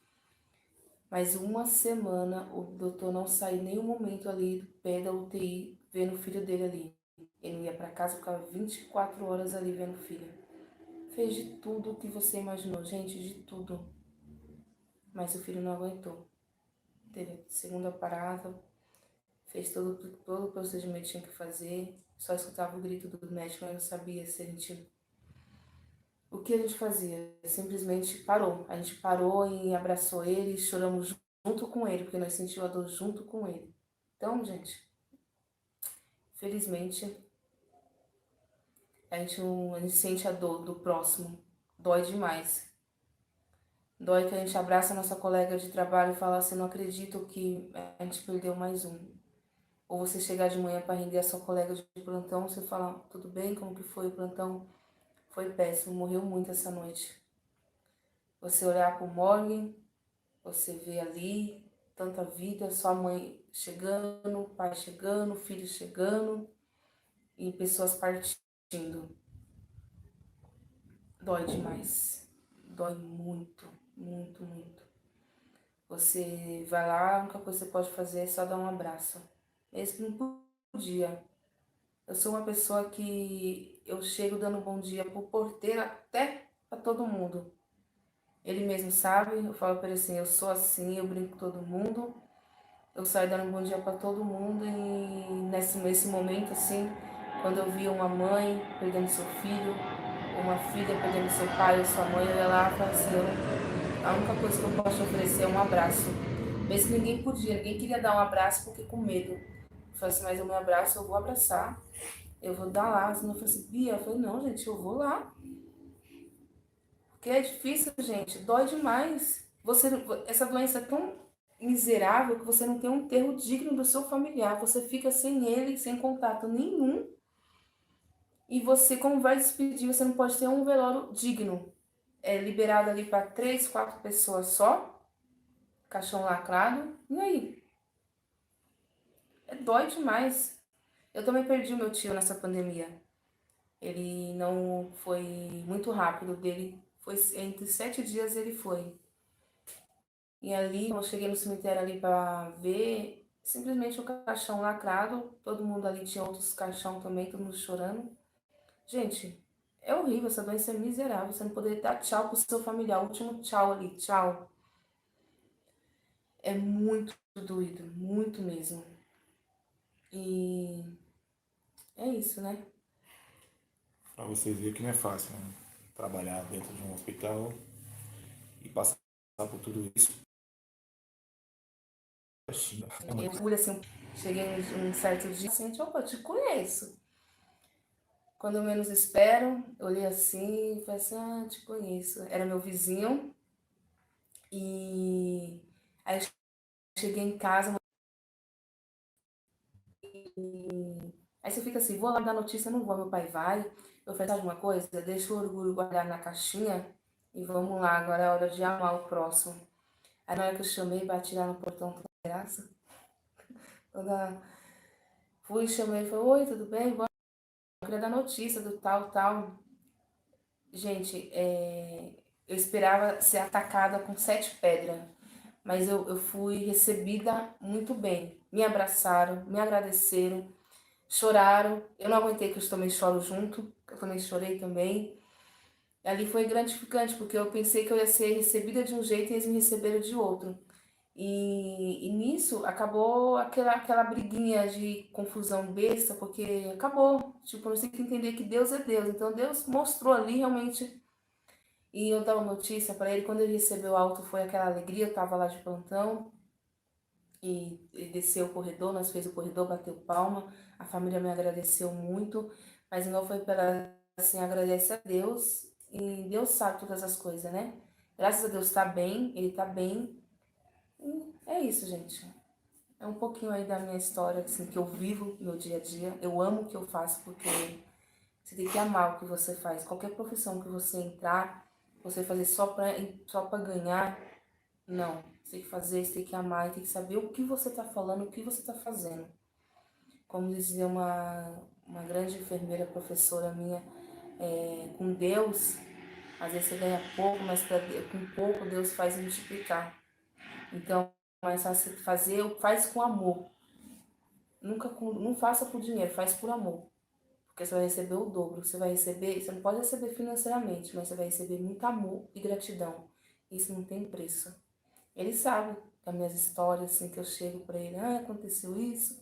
Mas uma semana o doutor não saiu nenhum momento ali do pé da UTI vendo o filho dele ali. Ele não ia para casa, ficava 24 horas ali vendo o filho. Fez de tudo o que você imaginou, gente, de tudo. Mas o filho não aguentou. Teve a segunda parada, fez todo o procedimento que tinha que fazer. Só escutava o grito do médico, mas não sabia se a gente... O que a gente fazia? Simplesmente parou. A gente parou e abraçou ele e choramos junto com ele, porque nós sentimos a dor junto com ele. Então, gente, felizmente, a gente sente a dor do próximo. Dói demais. Dói que a gente abraça a nossa colega de trabalho e fala assim, não acredito que a gente perdeu mais um. Ou você chegar de manhã para render a sua colega de plantão, você fala, tudo bem, como que foi o plantão? Foi péssimo, morreu muito essa noite. Você olhar para o morgue, você vê ali tanta vida, sua mãe chegando, pai chegando, filho chegando e pessoas partindo. Dói demais. Dói muito, muito, muito. Você vai lá, a única coisa que você pode fazer é só dar um abraço. Mesmo que não podia. Eu sou uma pessoa que eu chego dando bom dia pro porteiro até para todo mundo. Ele mesmo sabe, eu falo para ele assim, eu sou assim, eu brinco com todo mundo. Eu saio dando bom dia para todo mundo e nesse momento assim, quando eu vi uma mãe perdendo seu filho, uma filha perdendo seu pai ou sua mãe, eu ia lá e falava assim, a única coisa que eu posso te oferecer é um abraço. Mesmo que ninguém podia, ninguém queria dar um abraço porque com medo. Eu falei assim, mas o meu abraço eu vou abraçar, eu vou dar lá. Senão eu falei assim, Bia, eu falei, não gente, eu vou lá. Porque é difícil, gente, dói demais. Essa doença é tão miserável que você não tem um enterro digno do seu familiar. Você fica sem ele, sem contato nenhum. E você, como vai despedir, você não pode ter um velório digno. É liberado ali para 3, 4 pessoas só. Caixão lacrado. E aí? Dói demais. Eu também perdi o meu tio nessa pandemia. Ele não foi muito rápido dele. Foi entre 7 dias ele foi. E ali, quando eu cheguei no cemitério ali para ver, simplesmente o caixão lacrado, todo mundo ali tinha outros caixão também, todo mundo chorando. Gente, é horrível, essa doença é miserável, você não poder dar tchau pro seu familiar, o último tchau ali, tchau. É muito doído, muito mesmo. E é isso, né? Para vocês verem que não é fácil, né? Trabalhar dentro de um hospital e passar por tudo isso. Eu fui assim, cheguei um certo dia assim, opa, eu te conheço. Quando eu menos espero, eu olhei assim e falei assim, ah, te conheço. Era meu vizinho. E aí eu cheguei em casa. Aí você fica assim, vou lá dar notícia, não vou, meu pai vai. Eu falei, sabe uma coisa? Deixa o orgulho guardar na caixinha e vamos lá, agora é hora de amar o próximo. Aí na hora que eu chamei, bati lá no portão com graça. Quando fui, chamei e falei, oi, tudo bem? Boa. Eu queria dar notícia do tal, tal. Gente, eu esperava ser atacada com 7 pedras, mas eu fui recebida muito bem. Me abraçaram, me agradeceram, choraram. Eu não aguentei que eu também choro junto, eu também chorei também. E ali foi gratificante, porque eu pensei que eu ia ser recebida de um jeito e eles me receberam de outro. E nisso acabou aquela briguinha de confusão besta, porque acabou. Tipo, você tem que entender que Deus é Deus. Então Deus mostrou ali realmente. E eu dava notícia para ele. Quando ele recebeu o alto, foi aquela alegria. Eu tava lá de plantão e ele desceu o corredor, nós fez o corredor, bateu palma. A família me agradeceu muito, mas não foi para assim, agradece a Deus. E Deus sabe todas as coisas, né? Graças a Deus tá bem, ele tá bem. E é isso, gente. É um pouquinho aí da minha história, assim, que eu vivo no dia a dia. Eu amo o que eu faço porque você tem que amar o que você faz. Qualquer profissão que você entrar, você fazer só pra ganhar, não. Você tem que fazer, você tem que amar, tem que saber o que você está falando, o que você está fazendo. Como dizia uma grande enfermeira, professora minha, com Deus, às vezes você ganha pouco, mas com pouco Deus faz multiplicar. Então, mas faz com amor. Não faça por dinheiro, faz por amor. Porque você vai receber o dobro. Você não pode receber financeiramente, mas você vai receber muito amor e gratidão. Isso não tem preço. Ele sabe das minhas histórias, assim, que eu chego para ele, aconteceu isso,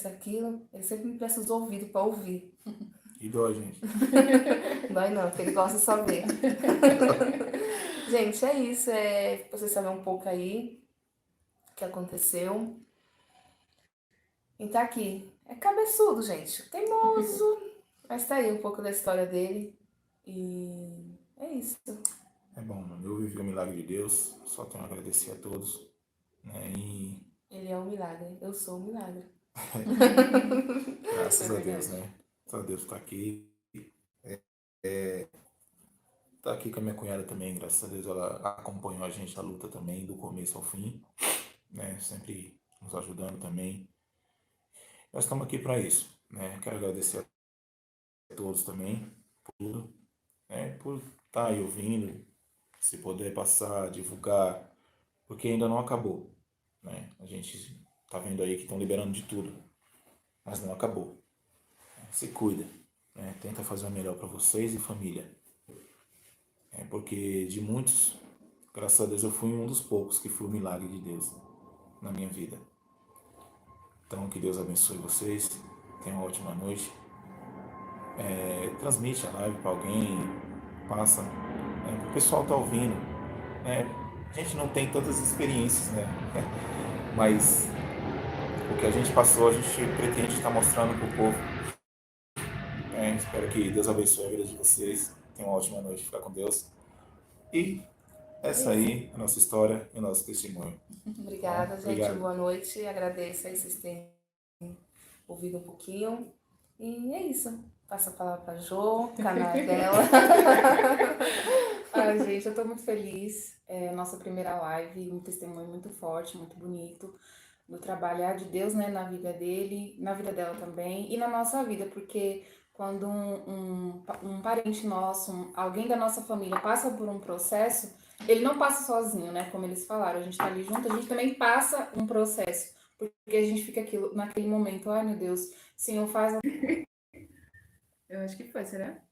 aquilo. Ele sempre me presta os ouvidos para ouvir. E dói, gente. Dói não, porque ele gosta de saber. Gente, é isso. Pra você saber um pouco aí o que aconteceu. E tá aqui. É cabeçudo, gente. Teimoso. Mas tá aí um pouco da história dele. E é isso. É bom, mano. Eu vivi o milagre de Deus. Só tenho a agradecer a todos. Né? E Ele é um milagre. Eu sou um milagre. graças a Deus, né? Graças a Deus tá aqui. Tá aqui com a minha cunhada também, graças a Deus ela acompanhou a gente a luta também, do começo ao fim, né? Sempre nos ajudando também. Nós estamos aqui para isso, né? Quero agradecer a todos também por tudo, né? Por estar aí ouvindo, se puder passar, divulgar, porque ainda não acabou, né? A gente tá vendo aí que estão liberando de tudo, mas não acabou. Se cuida, né? Tenta fazer o melhor para vocês e família. Porque de muitos, graças a Deus, eu fui um dos poucos que foi o milagre de Deus na minha vida. Então, que Deus abençoe vocês. Tenham uma ótima noite. Transmite a live para alguém, passa. O pessoal tá ouvindo. A gente não tem tantas experiências, né? Mas o que a gente passou, a gente pretende estar mostrando para o povo. Espero que Deus abençoe a vida de vocês. Tenham uma ótima noite. Fica com Deus. E essa aí é a nossa história e o nosso testemunho. Obrigada, gente. Obrigado. Boa noite. Agradeço aí vocês terem ouvido um pouquinho. E é isso. Passa a palavra para a Jo, canal dela. Ai, gente, eu tô muito feliz. É nossa primeira live, um testemunho muito forte, muito bonito do trabalhar de Deus, né, na vida dele, na vida dela também e na nossa vida, porque quando um parente nosso, alguém da nossa família passa por um processo, ele não passa sozinho, né, como eles falaram, a gente tá ali junto, a gente também passa um processo, porque a gente fica naquele momento, ai meu Deus, Senhor, faz... Eu acho que foi, será?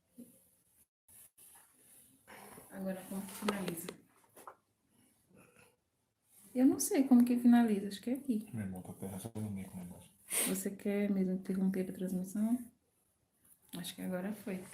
Agora como que finaliza? Eu não sei como que finaliza, acho que é aqui. Meu irmão tá pensando comigo com o negócio. Você quer mesmo interromper a transmissão? Acho que agora foi.